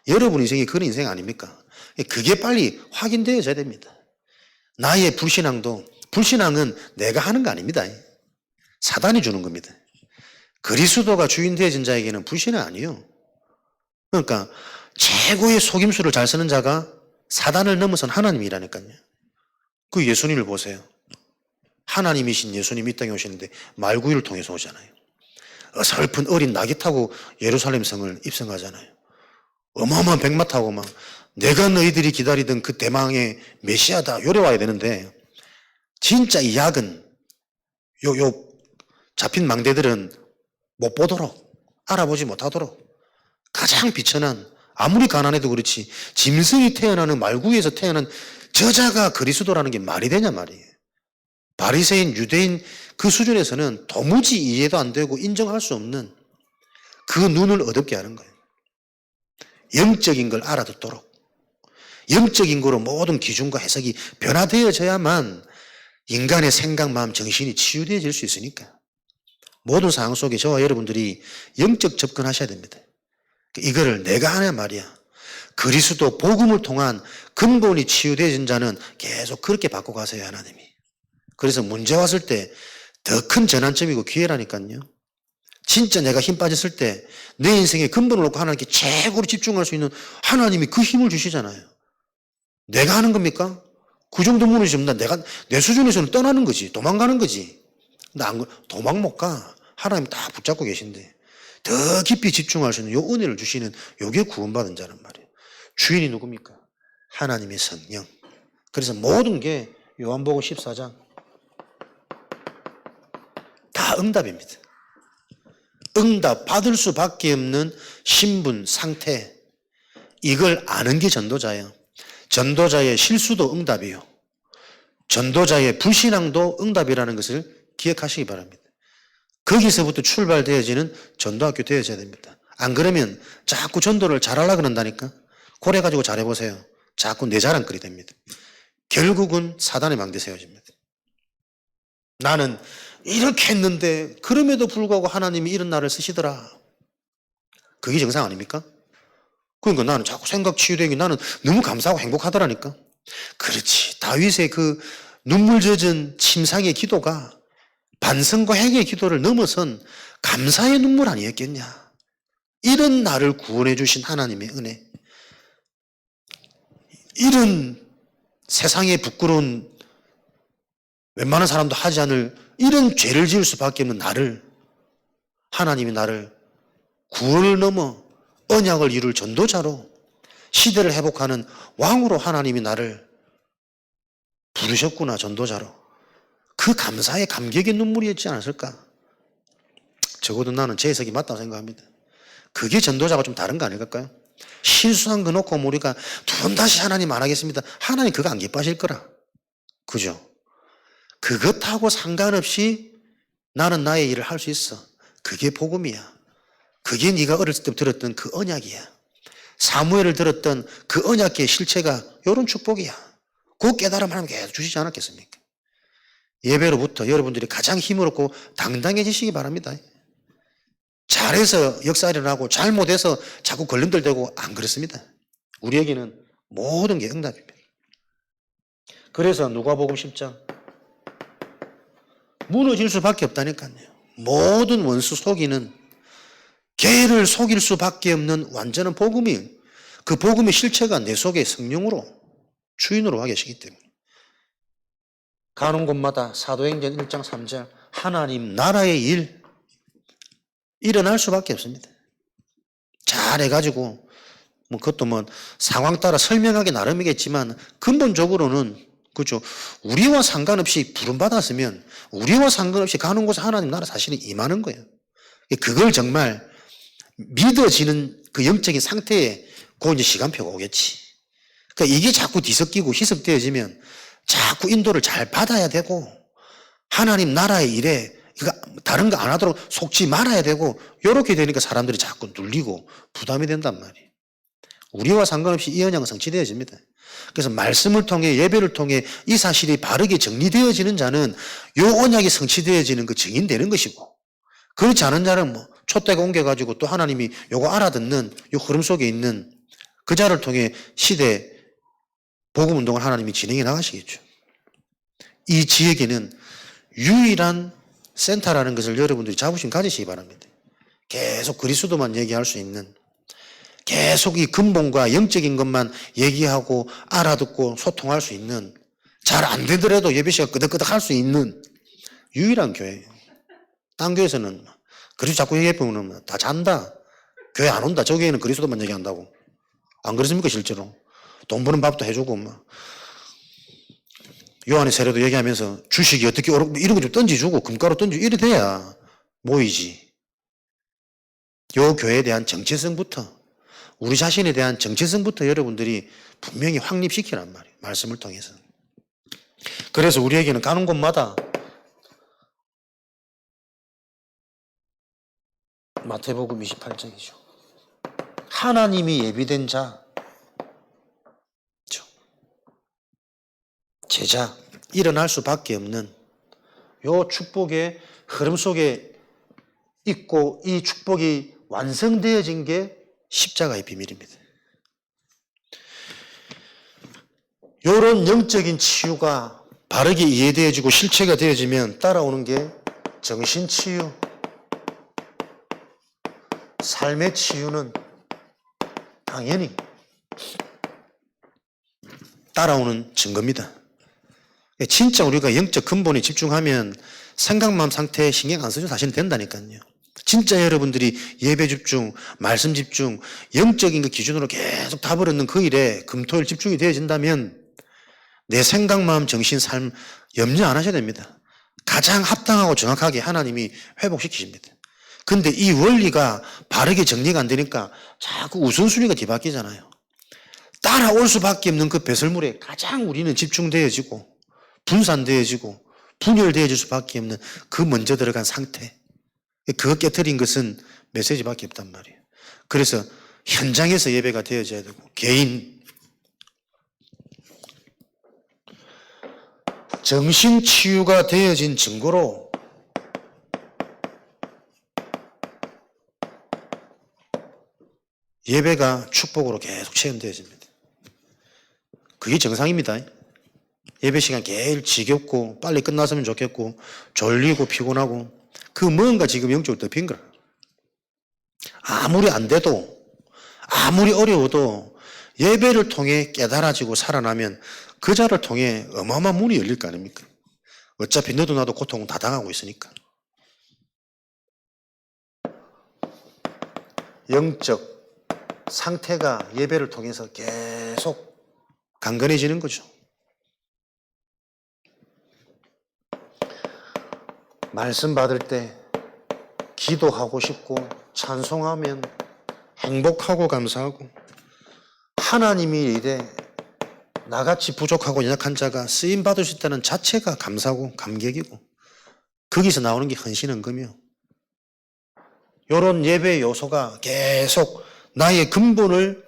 여러분 인생이 그런 인생 아닙니까? 그게 빨리 확인되어져야 됩니다. 나의 불신앙은 내가 하는 거 아닙니다. 사단이 주는 겁니다. 그리스도가 주인 되어진 자에게는 불신은 아니에요. 그러니까 최고의 속임수를 잘 쓰는 자가 사단을 넘어선 하나님이라니까요. 그 예수님을 보세요. 하나님이신 예수님이 이 땅에 오시는데 말구유를 통해서 오잖아요. 어설픈 어린 나귀 타고 예루살렘 성을 입성하잖아요. 어마어마한 백마 타고 막 내가 너희들이 기다리던 그 대망의 메시아다 요래 와야 되는데 진짜 이 약은 요 잡힌 망대들은 못 보도록 알아보지 못하도록 가장 비천한 아무리 가난해도 그렇지 짐승이 태어나는 말구유에서 태어난 저자가 그리스도라는 게 말이 되냐 말이에요. 바리새인 유대인 그 수준에서는 도무지 이해도 안 되고 인정할 수 없는 그 눈을 어둡게 하는 거예요. 영적인 걸 알아듣도록 영적인 거로 모든 기준과 해석이 변화되어져야만 인간의 생각, 마음, 정신이 치유되어질 수 있으니까 모든 상황 속에 저와 여러분들이 영적 접근하셔야 됩니다. 이거를 내가 하냐 말이야. 그리스도 복음을 통한 근본이 치유되어진 자는 계속 그렇게 바꿔가세요, 하나님이. 그래서 문제 왔을 때 더 큰 전환점이고 기회라니까요. 진짜 내가 힘 빠졌을 때 내 인생의 근본을 놓고 하나님께 최고로 집중할 수 있는 하나님이 그 힘을 주시잖아요. 내가 하는 겁니까? 그 정도 무너지면 내가 내 수준에서는 떠나는 거지. 도망가는 거지. 근데 도망 못 가. 하나님 딱 붙잡고 계신데 더 깊이 집중할 수 있는 요 은혜를 주시는 요게 구원받은 자란 말이에요. 주인이 누굽니까? 하나님의 성령. 그래서 모든 게 요한복음 14장 다 응답입니다. 응답 받을 수밖에 없는 신분, 상태 이걸 아는 게 전도자예요. 전도자의 실수도 응답이요. 전도자의 불신앙도 응답이라는 것을 기억하시기 바랍니다. 거기서부터 출발되어지는 전도학교 되어져야 됩니다. 안 그러면 자꾸 전도를 잘하려고 그런다니까. 고래 가지고 잘해보세요. 자꾸 내 자랑거리 됩니다. 결국은 사단의 망대 세워집니다. 나는 이렇게 했는데 그럼에도 불구하고 하나님이 이런 나를 쓰시더라. 그게 정상 아닙니까? 그러니까 나는 자꾸 생각 치유되기 나는 너무 감사하고 행복하더라니까. 그렇지. 다윗의 그 눈물 젖은 침상의 기도가 반성과 회개의 기도를 넘어선 감사의 눈물 아니었겠냐. 이런 나를 구원해 주신 하나님의 은혜. 이런 세상에 부끄러운 웬만한 사람도 하지 않을 이런 죄를 지을 수밖에 없는 나를 하나님이 나를 구원을 넘어 언약을 이룰 전도자로 시대를 회복하는 왕으로 하나님이 나를 부르셨구나. 전도자로. 그 감사의 감격의 눈물이었지 않았을까? 적어도 나는 제 해석이 맞다고 생각합니다. 그게 전도자가 좀 다른 거 아닐까요? 실수한 거 놓고 우리가 두 번 다시 하나님 안 하겠습니다. 하나님 그거 안 기뻐하실 거라. 그죠? 그것하고 상관없이 나는 나의 일을 할 수 있어. 그게 복음이야. 그게 네가 어렸을 때 들었던 그 언약이야. 사무엘을 들었던 그 언약의 실체가 이런 축복이야. 그 깨달음 하나님 계속 주시지 않았겠습니까? 예배로부터 여러분들이 가장 힘을 얻고 당당해지시기 바랍니다. 잘해서 역사 일어나고 잘못해서 자꾸 걸림돌되고 안 그렇습니다. 우리에게는 모든 게 응답입니다. 그래서 누가복음 10장 무너질 수밖에 없다니까요. 모든 원수 속이는 개를 속일 수밖에 없는 완전한 복음이 그 복음의 실체가 내 속에 성령으로 주인으로 와 계시기 때문에 가는 곳마다 사도행전 1장 3절 하나님 나라의 일 일어날 수밖에 없습니다. 잘해가지고 뭐 그것도 뭐 상황 따라 설명하기 나름이겠지만 근본적으로는 그죠. 우리와 상관없이 부름받았으면 우리와 상관없이 가는 곳에 하나님 나라 사실은 임하는 거예요. 그걸 정말 믿어지는 그 영적인 상태에 그 이제 시간표가 오겠지. 그러니까 이게 자꾸 뒤섞이고 희석되어지면 자꾸 인도를 잘 받아야 되고 하나님 나라의 일에 다른 거 안 하도록 속지 말아야 되고 이렇게 되니까 사람들이 자꾸 눌리고 부담이 된단 말이에요. 우리와 상관없이 이 언약은 성취되어집니다. 그래서 말씀을 통해 예배를 통해 이 사실이 바르게 정리되어지는 자는 이 언약이 성취되어지는 그 증인되는 것이고 그렇지 않은 자는 뭐 촛대가 옮겨가지고 또 하나님이 요거 알아듣는 이 흐름 속에 있는 그 자를 통해 시대 복음 운동을 하나님이 진행해 나가시겠죠. 이 지역에는 유일한 센터라는 것을 여러분들이 자부심 가지시기 바랍니다. 계속 그리스도만 얘기할 수 있는 계속 이 근본과 영적인 것만 얘기하고 알아듣고 소통할 수 있는 잘 안 되더라도 예배 시간 끄덕끄덕 할 수 있는 유일한 교회예요. 딴 교회에서는 그리스도 자꾸 얘기해보면 다 잔다. 교회 안 온다. 저 교회는 그리스도만 얘기한다고. 안 그렇습니까 실제로? 돈 버는 밥도 해주고 막. 요한의 세례도 얘기하면서 주식이 어떻게 이런 거 좀 던지주고 금가루 던지고 이래 돼야 모이지. 요 교회에 대한 정체성부터 우리 자신에 대한 정체성부터 여러분들이 분명히 확립시키란 말이에요. 말씀을 통해서. 그래서 우리에게는 가는 곳마다 마태복음 28장이죠. 하나님이 예비된 자, 제자, 일어날 수밖에 없는 요 축복의 흐름 속에 있고 이 축복이 완성되어진 게 십자가의 비밀입니다. 이런 영적인 치유가 바르게 이해되어지고 실체가 되어지면 따라오는 게 정신치유, 삶의 치유는 당연히 따라오는 증거입니다. 진짜 우리가 영적 근본에 집중하면 생각, 마음 상태에 신경 안 써도 사실은 된다니까요. 진짜 여러분들이 예배 집중, 말씀 집중, 영적인 그 기준으로 계속 답을 얻는 그 일에 금토일 집중이 되어진다면 내 생각, 마음, 정신, 삶 염려 안 하셔야 됩니다. 가장 합당하고 정확하게 하나님이 회복시키십니다. 근데 이 원리가 바르게 정리가 안 되니까 자꾸 우선순위가 뒤바뀌잖아요. 따라올 수밖에 없는 그 배설물에 가장 우리는 집중되어지고 분산되어지고 분열되어질 수밖에 없는 그 먼저 들어간 상태. 그거 깨트린 것은 메시지밖에 없단 말이에요. 그래서 현장에서 예배가 되어져야 되고 개인 정신치유가 되어진 증거로 예배가 축복으로 계속 체험되어집니다. 그게 정상입니다. 예배 시간 제일 지겹고 빨리 끝났으면 좋겠고 졸리고 피곤하고 그 뭔가 지금 영적으로 덮인 거야. 아무리 안 돼도 아무리 어려워도 예배를 통해 깨달아지고 살아나면 그 자를 통해 어마어마한 문이 열릴 거 아닙니까? 어차피 너도 나도 고통은 다 당하고 있으니까. 영적 상태가 예배를 통해서 계속 강건해지는 거죠. 말씀 받을 때 기도하고 싶고 찬송하면 행복하고 감사하고 하나님이 이래 나같이 부족하고 연약한 자가 쓰임받을 수 있다는 자체가 감사고 감격이고 거기서 나오는 게 헌신헌금이요. 이런 예배의 요소가 계속 나의 근본을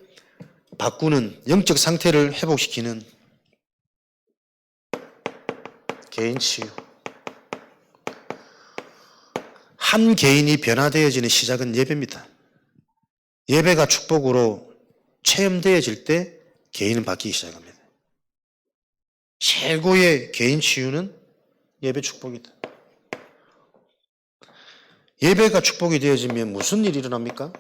바꾸는 영적 상태를 회복시키는 개인 치유. 한 개인이 변화되어지는 시작은 예배입니다. 예배가 축복으로 체험되어질 때 개인은 바뀌기 시작합니다. 최고의 개인 치유는 예배 축복이다. 예배가 축복이 되어지면 무슨 일이 일어납니까?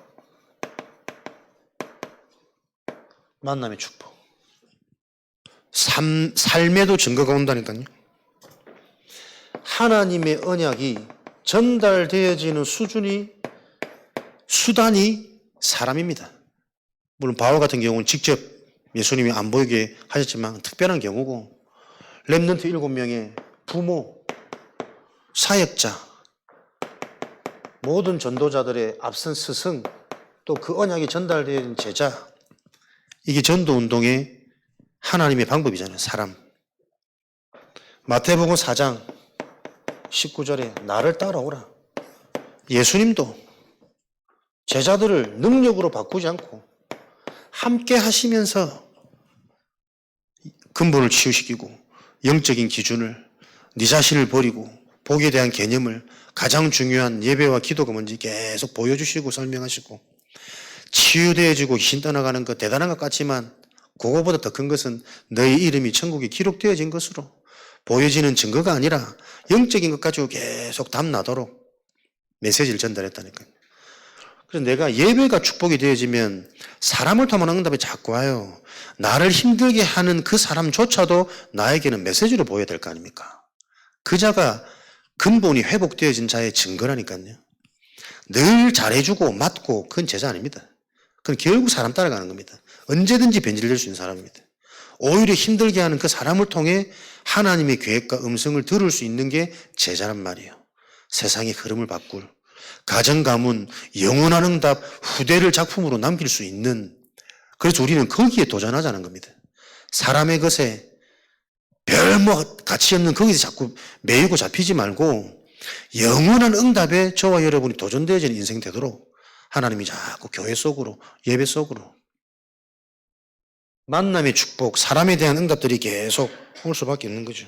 만남의 축복. 삶에도 증거가 온다니까요. 하나님의 언약이 전달되어지는 수단이 사람입니다. 물론 바울 같은 경우는 직접 예수님이 안 보이게 하셨지만 특별한 경우고, 렘넌트 7명의 부모, 사역자, 모든 전도자들의 앞선 스승, 또 그 언약이 전달된 제자, 이게 전도운동의 하나님의 방법이잖아요. 사람. 마태복음 4장 19절에 나를 따라오라. 예수님도 제자들을 능력으로 바꾸지 않고 함께 하시면서 근본을 치유시키고 영적인 기준을, 네 자신을 버리고 복에 대한 개념을, 가장 중요한 예배와 기도가 뭔지 계속 보여주시고 설명하시고, 치유되어지고 귀신 떠나가는 것 대단한 것 같지만 그거보다 더 큰 것은 너희 이름이 천국에 기록되어진 것으로 보여지는 증거가 아니라 영적인 것 가지고 계속 담나도록 메시지를 전달했다니까요. 그래서 내가 예배가 축복이 되어지면 사람을 통한 응답이 자꾸 와요. 나를 힘들게 하는 그 사람조차도 나에게는 메시지로 보여야 될 거 아닙니까? 그 자가 근본이 회복되어진 자의 증거라니까요. 늘 잘해주고 맞고 그건 제자 아닙니다. 그건 결국 사람 따라가는 겁니다. 언제든지 변질될 수 있는 사람입니다. 오히려 힘들게 하는 그 사람을 통해 하나님의 계획과 음성을 들을 수 있는 게 제자란 말이에요. 세상의 흐름을 바꿀, 가정 가문 영원한 응답 후대를 작품으로 남길 수 있는, 그래서 우리는 거기에 도전하자는 겁니다. 사람의 것에 별 뭐 가치 없는 거기서 자꾸 매이고 잡히지 말고 영원한 응답에 저와 여러분이 도전되어지는 인생 되도록 하나님이 자꾸 교회 속으로, 예배 속으로 만남의 축복, 사람에 대한 응답들이 계속 올 수밖에 없는 거죠.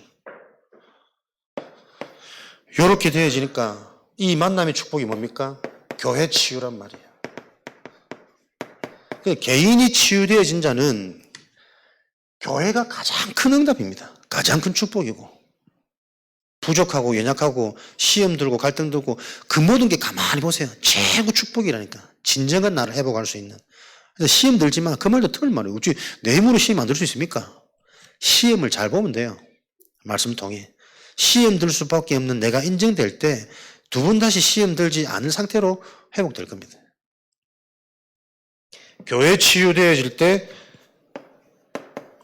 이렇게 되어지니까 이 만남의 축복이 뭡니까? 교회 치유란 말이에요. 개인이 치유되어진 자는 교회가 가장 큰 응답입니다. 가장 큰 축복이고, 부족하고 연약하고 시험 들고 갈등 들고 그 모든 게 가만히 보세요. 최고 축복이라니까. 진정한 나를 회복할 수 있는. 그래서 시험 들지 마. 그 말도 틀린 말이에요. 어찌 내 힘으로 시험 안 들 수 있습니까? 시험을 잘 보면 돼요. 말씀 통해. 시험 들 수밖에 없는 내가 인정될 때 두 번 다시 시험 들지 않은 상태로 회복될 겁니다. 교회 치유되어질 때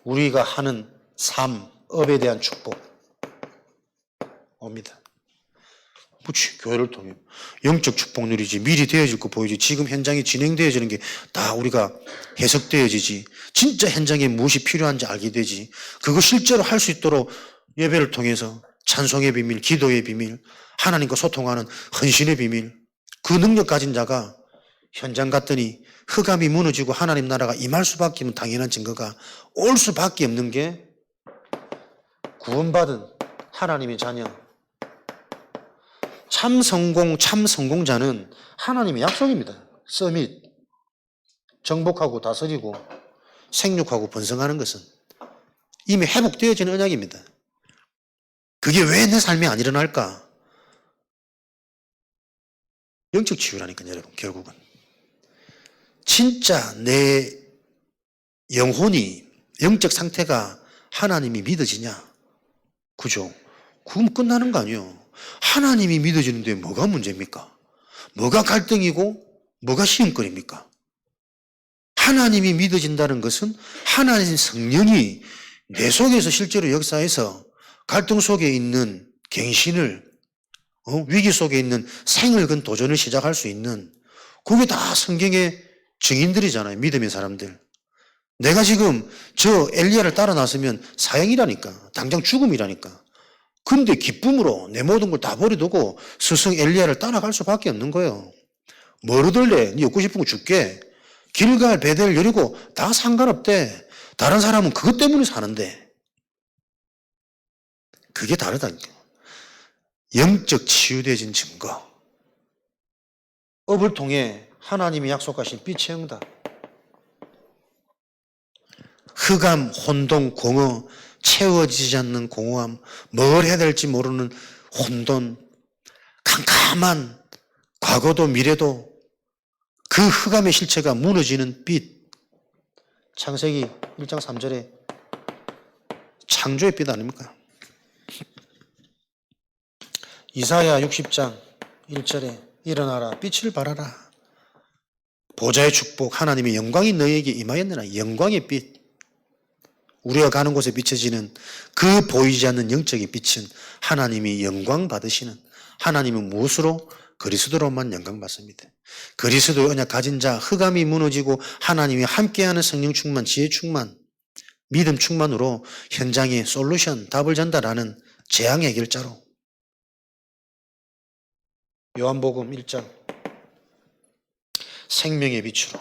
우리가 하는 삶, 업에 대한 축복 옵니다. 그렇지, 교회를 통해 영적 축복 누리지, 미리 되어질 거 보이지, 지금 현장에 진행되어지는 게 다 우리가 해석되어지지, 진짜 현장에 무엇이 필요한지 알게 되지, 그거 실제로 할 수 있도록 예배를 통해서 찬송의 비밀, 기도의 비밀, 하나님과 소통하는 헌신의 비밀, 그 능력 가진 자가 현장 갔더니 흑암이 무너지고 하나님 나라가 임할 수밖에 없는 당연한 증거가 올 수밖에 없는 게 구원받은 하나님의 자녀, 참 성공자는 하나님의 약속입니다. 서밋, 정복하고 다스리고 생육하고 번성하는 것은 이미 회복되어지는 언약입니다. 그게 왜 내 삶에 안 일어날까? 영적 치유라니까요, 여러분. 결국은 진짜 내 영혼이, 영적 상태가 하나님이 믿어지냐? 그죠? 그럼 끝나는 거 아니에요. 하나님이 믿어지는데 뭐가 문제입니까? 뭐가 갈등이고 뭐가 시험거리입니까? 하나님이 믿어진다는 것은 하나님 성령이 내 속에서 실제로 역사해서 갈등 속에 있는 갱신을, 위기 속에 있는 생을 건 도전을 시작할 수 있는, 그게 다 성경의 증인들이잖아요. 믿음의 사람들. 내가 지금 저 엘리야를 따라 나서면 사형이라니까. 당장 죽음이라니까. 근데 기쁨으로 내 모든 걸 다 버려두고 스승 엘리야를 따라갈 수밖에 없는 거예요. 뭘 얻을래? 네 얻고 싶은 거 줄게. 길갈, 베델, 여리고 다 상관없대. 다른 사람은 그것 때문에 사는데. 그게 다르다니까. 영적 치유되어진 증거. 업을 통해 하나님이 약속하신 빛의 응답. 흑암, 혼돈, 공허, 채워지지 않는 공허함, 뭘 해야 될지 모르는 혼돈, 캄캄한 과거도 미래도 그 흑암의 실체가 무너지는 빛. 창세기 1장 3절에 창조의 빛 아닙니까? 이사야 60장 1절에 일어나라 빛을 발하라. 보좌의 축복 하나님의 영광이 너희에게 임하였느라. 영광의 빛. 우리가 가는 곳에 비춰지는 그 보이지 않는 영적인 빛은 하나님이 영광 받으시는, 하나님은 무엇으로? 그리스도로만 영광 받습니다. 그리스도의 언약 가진 자, 흑암이 무너지고 하나님이 함께하는 성령 충만, 지혜 충만, 믿음 충만으로 현장에 솔루션, 답을 전달하는 재앙 해결자로. 요한복음 1장 생명의 빛으로,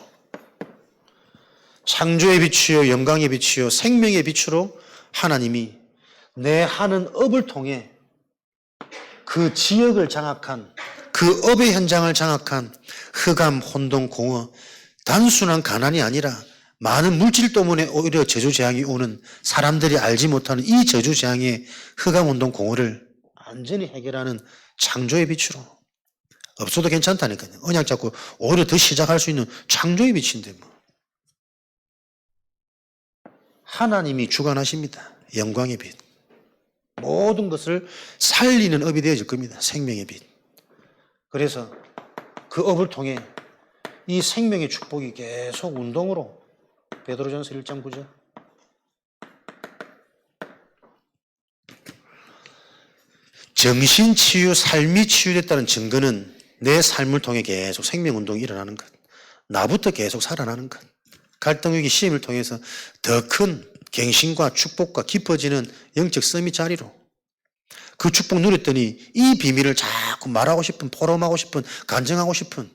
창조의 빛이요 영광의 빛이요 생명의 빛으로 하나님이 내 하는 업을 통해 그 지역을 장악한, 그 업의 현장을 장악한 흑암, 혼돈, 공허, 단순한 가난이 아니라 많은 물질 때문에 오히려 저주재앙이 오는, 사람들이 알지 못하는 이 저주재앙의 흑암, 혼돈, 공허를 완전히 해결하는 창조의 빛으로. 없어도 괜찮다니까요. 언약 잡고 오히려 더 시작할 수 있는 창조의 빛인데 뭐. 하나님이 주관하십니다. 영광의 빛. 모든 것을 살리는 업이 되어질 겁니다. 생명의 빛. 그래서 그 업을 통해 이 생명의 축복이 계속 운동으로, 베드로전서 1장 9절. 정신치유, 삶이 치유됐다는 증거는 내 삶을 통해 계속 생명운동이 일어나는 것. 나부터 계속 살아나는 것. 갈등위기 시험을 통해서 더 큰 갱신과 축복과 깊어지는 영적 서밋 자리로 그 축복 누렸더니 이 비밀을 자꾸 말하고 싶은, 포럼하고 싶은, 간증하고 싶은,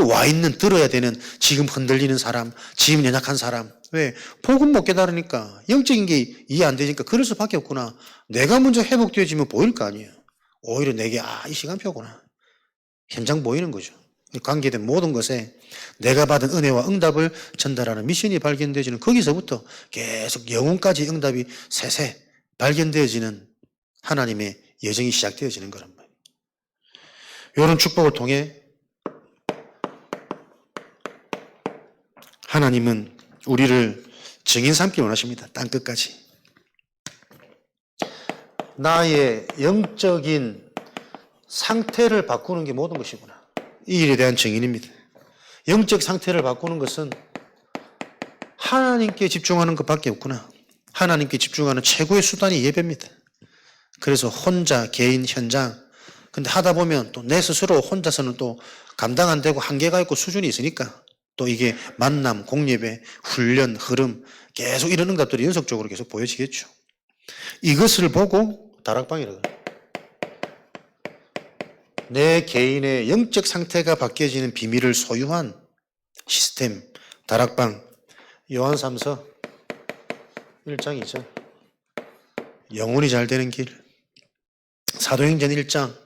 와 있는, 들어야 되는 지금 흔들리는 사람, 지금 연약한 사람. 왜? 복음 못 깨달으니까, 영적인 게 이해 안 되니까 그럴 수밖에 없구나. 내가 먼저 회복되어지면 보일 거 아니에요. 오히려 내게 이 시간표구나. 현장 보이는 거죠. 관계된 모든 것에 내가 받은 은혜와 응답을 전달하는 미션이 발견되어지는, 거기서부터 계속 영혼까지 응답이 세세 발견되어지는 하나님의 여정이 시작되어지는 거란 말이에요. 이런 축복을 통해 하나님은 우리를 증인 삼기 원하십니다. 땅끝까지. 나의 영적인 상태를 바꾸는 게 모든 것이구나. 이 일에 대한 증인입니다. 영적 상태를 바꾸는 것은 하나님께 집중하는 것밖에 없구나. 하나님께 집중하는 최고의 수단이 예배입니다. 그래서 혼자, 개인, 현장. 근데 하다 보면 또 내 스스로 혼자서는 또 감당 안 되고 한계가 있고 수준이 있으니까 또 이게 만남, 공예배, 훈련, 흐름, 계속 이런 응답들이 연속적으로 계속 보여지겠죠. 이것을 보고 다락방이라고 해요. 내 개인의 영적 상태가 바뀌어지는 비밀을 소유한 시스템, 다락방. 요한 3서 1장 2절. 영혼이 잘 되는 길. 사도행전 1장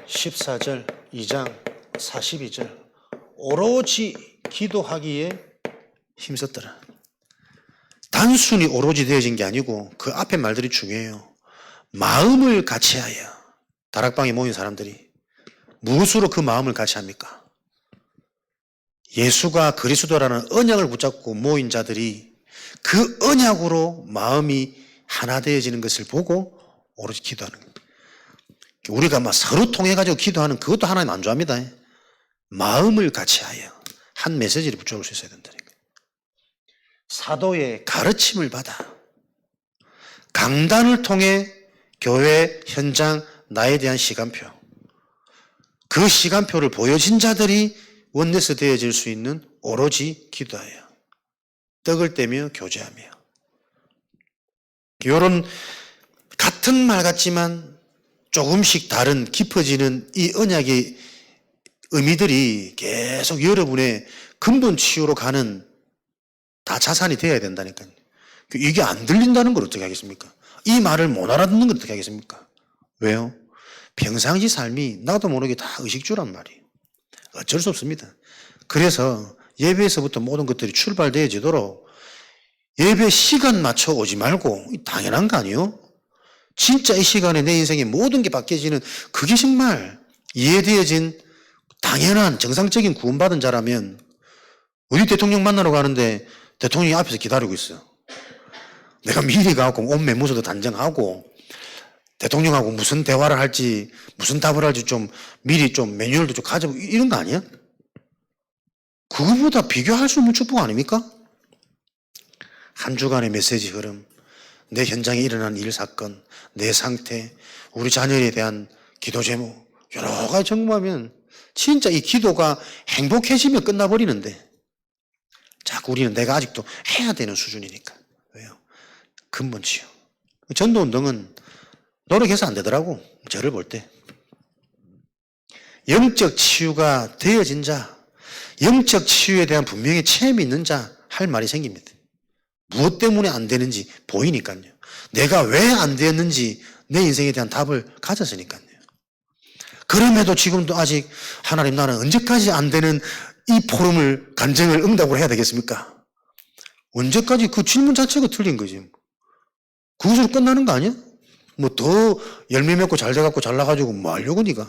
14절, 2장 42절. 오로지 기도하기에 힘썼더라. 단순히 오로지 되어진 게 아니고 그 앞에 말들이 중요해요. 마음을 같이하여. 다락방에 모인 사람들이 무엇으로 그 마음을 같이 합니까? 예수가 그리스도라는 언약을 붙잡고 모인 자들이 그 언약으로 마음이 하나 되어지는 것을 보고 오로지 기도하는 거예요. 우리가 막 서로 통해가지고 기도하는 그것도 하나님 안 좋아합니다. 마음을 같이하여 한 메시지를 붙잡을 수 있어야 된다는 거예요. 사도의 가르침을 받아 강단을 통해 교회 현장 나에 대한 시간표, 그 시간표를 보여진 자들이 원내스 되어질 수 있는 오로지 기도하여 떡을 떼며 교제하며. 이런 같은 말 같지만 조금씩 다른 깊어지는 이 언약의 의미들이 계속 여러분의 근본 치유로 가는 다 자산이 되어야 된다니까요. 이게 안 들린다는 걸 어떻게 하겠습니까? 이 말을 못 알아듣는 걸 어떻게 하겠습니까? 왜요? 평상시 삶이 나도 모르게 다 의식주란 말이에요. 어쩔 수 없습니다. 그래서 예배에서부터 모든 것들이 출발되어지도록 예배 시간 맞춰 오지 말고, 당연한 거 아니에요? 진짜 이 시간에 내 인생의 모든 게 바뀌어지는, 그게 정말 이해되어진 당연한 정상적인 구원받은 자라면, 우리 대통령 만나러 가는데 대통령이 앞에서 기다리고 있어요. 내가 미리 가고 옷 매무새도 단정하고 대통령하고 무슨 대화를 할지, 무슨 답을 할지 좀 미리 좀 매뉴얼도 좀 가져보고 이런 거 아니야? 그거보다 비교할 수 없는 축복 아닙니까? 한 주간의 메시지 흐름, 내 현장에 일어난 일 사건, 내 상태, 우리 자녀에 대한 기도 제목, 여러 가지 점검하면 진짜 이 기도가 행복해지면 끝나버리는데 자꾸 우리는 내가 아직도 해야 되는 수준이니까. 왜요? 근본치요. 전도운동은 노력해서 안 되더라고. 저를 볼 때. 영적 치유가 되어진 자, 영적 치유에 대한 분명히 체험이 있는 자 할 말이 생깁니다. 무엇 때문에 안 되는지 보이니까요. 내가 왜 안 되었는지 내 인생에 대한 답을 가졌으니까요. 그럼에도 지금도 아직 하나님 나는 언제까지 안 되는 이 포럼을 간증을 응답으로 해야 되겠습니까? 언제까지 그 질문 자체가 틀린 거지. 그것으로 끝나는 거 아니야? 뭐 더 열매 맺고 잘 돼갖고 잘나가지고 뭐 하려고 니가.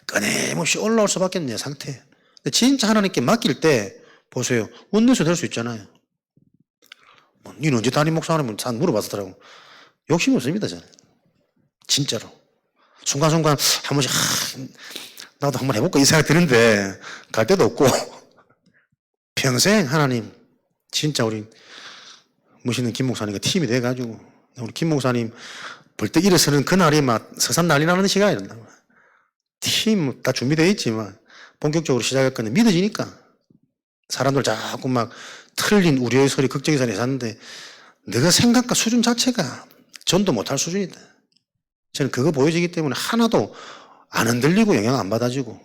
끊임없이 올라올 수밖에 없네 상태. 근데 진짜 하나님께 맡길 때 보세요. 원내수 될 수 있잖아요. 뭐, 니는 언제 담임 목사하면 물어봤더라고. 욕심 없습니다 저는. 진짜로. 순간순간 한 번씩 나도 한번 해볼까 이 생각이 드는데 갈 데도 없고 평생 하나님 진짜 우리 모시는 김 목사님과 팀이 돼가지고 우리 김 목사님 벌떡 일어서는 그날이 막 서산 난리 나는 시간이란다. 팀 다 준비되어 있지만 본격적으로 시작할 건데 믿어지니까 사람들 자꾸 막 틀린 우려의 소리 걱정의 소리 샀는데 너가 생각과 수준 자체가 전도 못할 수준이다. 저는 그거 보여지기 때문에 하나도 안 흔들리고 영향 안 받아지고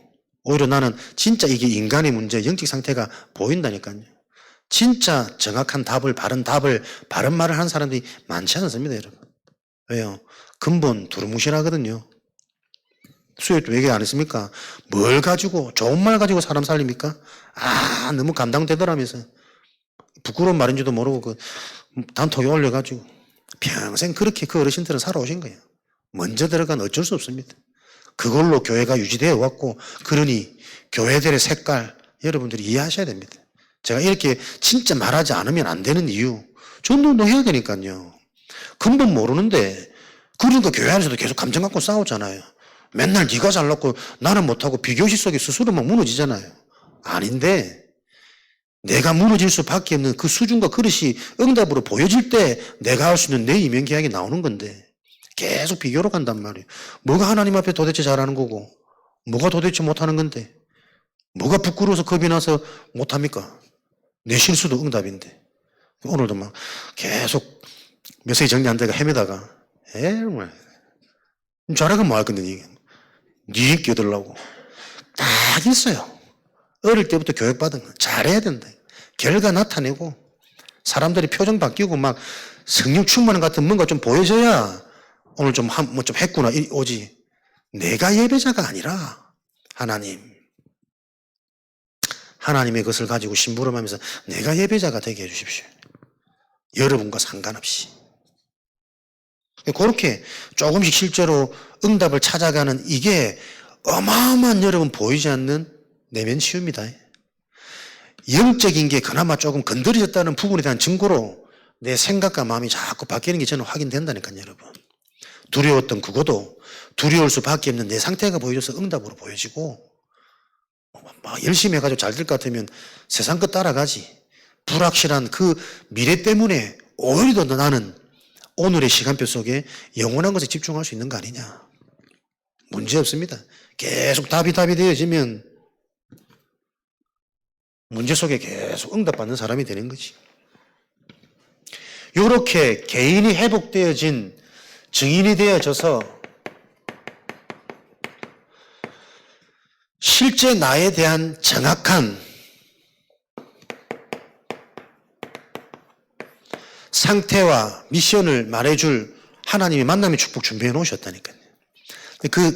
오히려 나는 진짜 이게 인간의 문제, 영적 상태가 보인다니까요. 진짜 정확한 답을, 바른 말을 하는 사람들이 많지 않습니다, 여러분. 왜요? 근본 두루뭉실하거든요. 수요일도 얘기 안 했습니까? 뭘 가지고, 좋은 말 가지고 사람 살립니까? 너무 감당되더라면서. 부끄러운 말인지도 모르고 단톡에 올려가지고 평생 그렇게 그 어르신들은 살아오신 거예요. 먼저 들어간 어쩔 수 없습니다. 그걸로 교회가 유지되어 왔고 그러니 교회들의 색깔 여러분들이 이해하셔야 됩니다. 제가 이렇게 진짜 말하지 않으면 안 되는 이유 전도운동 해야 되니까요. 근본 모르는데 그러니까 교회 안에서도 계속 감정 갖고 싸우잖아요. 맨날 네가 잘났고 나는 못하고 비교시 속에 스스로 막 무너지잖아요. 아닌데 내가 무너질 수밖에 없는 그 수준과 그릇이 응답으로 보여질 때 내가 할 수 있는 내 이면계약이 나오는 건데 계속 비교로 간단 말이에요. 뭐가 하나님 앞에 도대체 잘하는 거고 뭐가 도대체 못하는 건데 뭐가 부끄러워서 겁이 나서 못합니까? 내 실수도 응답인데 오늘도 막 계속 메시지 정리 안 되가 헤매다가 정말 잘하면 뭐 할 건데 네 끼어들라고 딱 있어요. 어릴 때부터 교육받은 거 잘해야 된다. 결과 나타내고 사람들이 표정 바뀌고 막 성령 충만한 같은 뭔가 좀 보여줘야 오늘 좀 했구나 오지. 내가 예배자가 아니라 하나님의 것을 가지고 심부름하면서 내가 예배자가 되게 해주십시오. 여러분과 상관없이. 그렇게 조금씩 실제로 응답을 찾아가는 이게 어마어마한 여러분 보이지 않는 내면 치유입니다. 영적인 게 그나마 조금 건드려졌다는 부분에 대한 증거로 내 생각과 마음이 자꾸 바뀌는 게 저는 확인된다니까요, 여러분. 두려웠던 그거도 두려울 수밖에 없는 내 상태가 보여줘서 응답으로 보여지고 막 열심히 해가지고 잘 될 것 같으면 세상 것 따라가지. 불확실한 그 미래 때문에 오히려 더 나는 오늘의 시간표 속에 영원한 것에 집중할 수 있는 거 아니냐. 문제 없습니다. 계속 답이 되어지면 문제 속에 계속 응답받는 사람이 되는 거지. 이렇게 개인이 회복되어진 증인이 되어져서 실제 나에 대한 정확한 상태와 미션을 말해줄 하나님의 만남의 축복 준비해 놓으셨다니까요.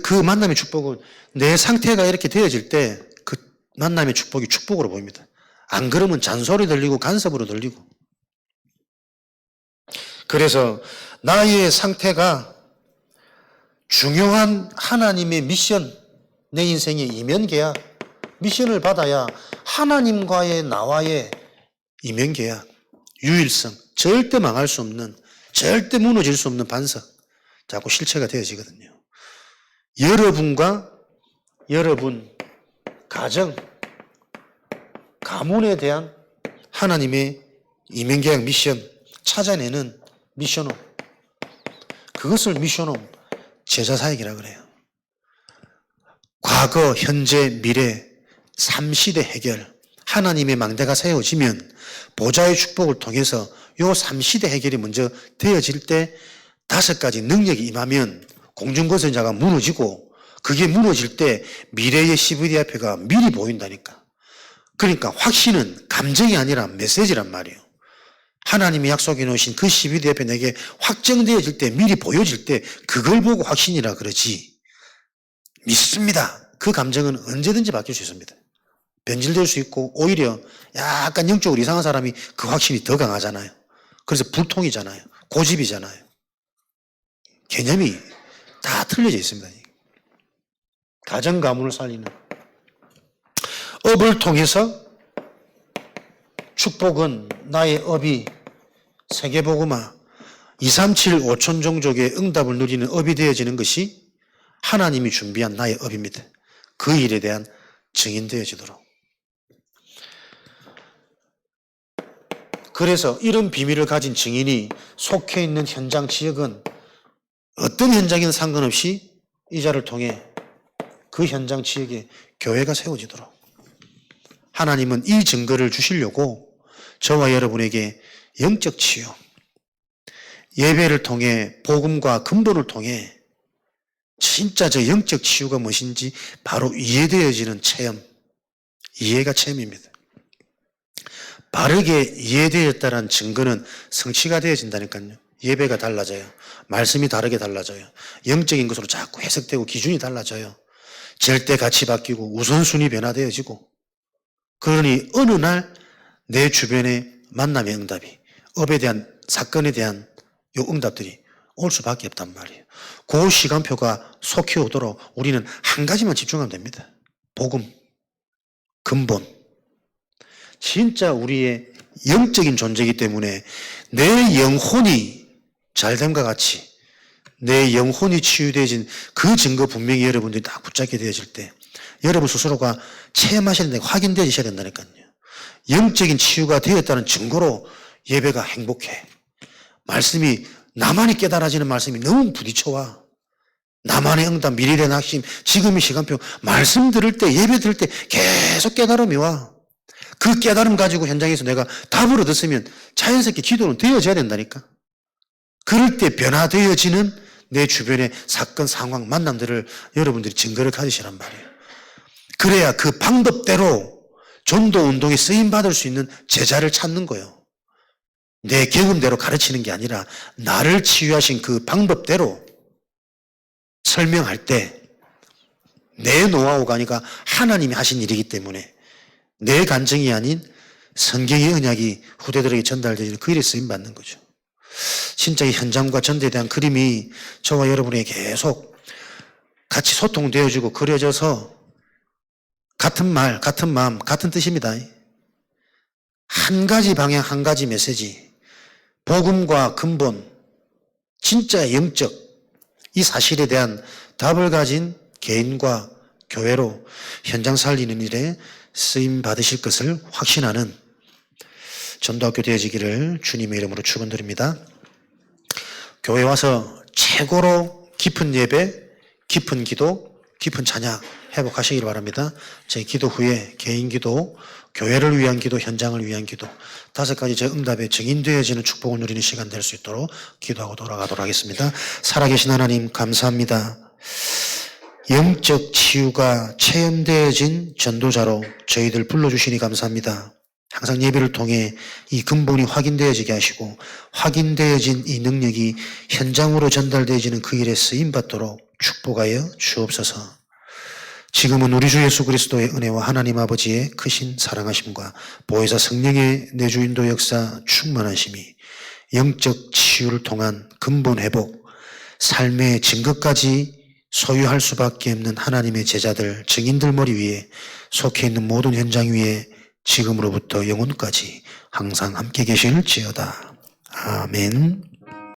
그 만남의 축복은 내 상태가 이렇게 되어질 때 그 만남의 축복이 축복으로 보입니다. 안 그러면 잔소리 들리고 간섭으로 들리고. 그래서 나의 상태가 중요한 하나님의 미션, 내 인생의 이면계약, 미션을 받아야 하나님과의 나와의 이면계약, 유일성, 절대 망할 수 없는, 절대 무너질 수 없는 반석, 자꾸 실체가 되어지거든요. 여러분과 여러분 가정, 가문에 대한 하나님의 이민계약 미션 찾아내는 미션홈, 그것을 미션홈 제자사역이라고 그래요. 과거, 현재, 미래 3시대 해결, 하나님의 망대가 세워지면 보좌의 축복을 통해서 요 3시대 해결이 먼저 되어질 때 5가지 능력이 임하면 공중거선자가 무너지고, 그게 무너질 때 미래의 CVDIP가 미리 보인다니까. 그러니까 확신은 감정이 아니라 메시지란 말이에요. 하나님이 약속해 놓으신 그 CVDIP 내게 확정되어질 때, 미리 보여질 때 그걸 보고 확신이라 그러지. 믿습니다. 그 감정은 언제든지 바뀔 수 있습니다. 변질될 수 있고, 오히려 약간 영적으로 이상한 사람이 그 확신이 더 강하잖아요. 그래서 불통이잖아요. 고집이잖아요. 개념이 다 틀려져 있습니다. 가정 가문을 살리는 업을 통해서 축복은 나의 업이 세계복음화 237 5천 종족의 응답을 누리는 업이 되어지는 것이 하나님이 준비한 나의 업입니다. 그 일에 대한 증인되어지도록. 그래서 이런 비밀을 가진 증인이 속해 있는 현장 지역은 어떤 현장이든 상관없이 이 자를 통해 그 현장 지역에 교회가 세워지도록 하나님은 이 증거를 주시려고 저와 여러분에게 영적 치유, 예배를 통해 복음과 근본을 통해 진짜 저 영적 치유가 무엇인지 바로 이해되어지는 체험, 이해가 체험입니다. 바르게 이해되었다는 증거는 성취가 되어진다니까요. 예배가 달라져요. 말씀이 다르게 달라져요. 영적인 것으로 자꾸 해석되고 기준이 달라져요. 절대 가치 바뀌고 우선순위 변화되어지고, 그러니 어느 날 내 주변에 만남의 응답이, 업에 대한, 사건에 대한 요 응답들이 올 수밖에 없단 말이에요. 그 시간표가 속히 오도록 우리는 한 가지만 집중하면 됩니다. 복음, 근본. 진짜 우리의 영적인 존재이기 때문에 내 영혼이 잘됨과 같이 내 영혼이 치유되어진 그 증거 분명히 여러분들이 다 붙잡게 되어질 때 여러분 스스로가 체험하셔야 된다, 확인되어지셔야 된다니까요. 영적인 치유가 되었다는 증거로 예배가 행복해. 말씀이, 나만이 깨달아지는 말씀이 너무 부딪혀와. 나만의 응답, 미래의 낙심, 지금의 시간표, 말씀 들을 때, 예배 들을 때 계속 깨달음이 와. 그 깨달음 가지고 현장에서 내가 답을 얻었으면 자연스럽게 기도는 되어져야 된다니까. 그럴 때 변화되어지는 내 주변의 사건, 상황, 만남들을 여러분들이 증거를 가지시란 말이에요. 그래야 그 방법대로 전도 운동에 쓰임받을 수 있는 제자를 찾는 거예요. 내 경험대로 가르치는 게 아니라 나를 치유하신 그 방법대로 설명할 때 내 노하우가 아니라 하나님이 하신 일이기 때문에 내 간증이 아닌 성경의 언약이 후대들에게 전달되는 그 일에 쓰임받는 거죠. 진짜 이 현장과 전도에 대한 그림이 저와 여러분에게 계속 같이 소통되어지고 그려져서 같은 말, 같은 마음, 같은 뜻입니다. 한 가지 방향, 한 가지 메시지, 복음과 근본, 진짜 영적 이 사실에 대한 답을 가진 개인과 교회로 현장 살리는 일에 쓰임 받으실 것을 확신하는 전도학교 되어지기를 주님의 이름으로 축원드립니다. 교회 와서 최고로 깊은 예배, 깊은 기도, 깊은 찬양 회복하시길 바랍니다. 제 기도 후에 개인 기도, 교회를 위한 기도, 현장을 위한 기도 5가지 제 응답에 증인되어지는 축복을 누리는 시간 될 수 있도록 기도하고 돌아가도록 하겠습니다. 살아계신 하나님 감사합니다. 영적 치유가 체험되어진 전도자로 저희들 불러주시니 감사합니다. 항상 예배를 통해 이 근본이 확인되어지게 하시고 확인되어진 이 능력이 현장으로 전달되어지는 그 일에 쓰임받도록 축복하여 주옵소서. 지금은 우리 주 예수 그리스도의 은혜와 하나님 아버지의 크신 사랑하심과 보혜사 성령의 내주인도 역사 충만하심이 영적 치유를 통한 근본 회복, 삶의 증거까지 소유할 수밖에 없는 하나님의 제자들, 증인들 머리 위에 속해 있는 모든 현장 위에 지금으로부터 영원까지 항상 함께 계실지어다. 아멘.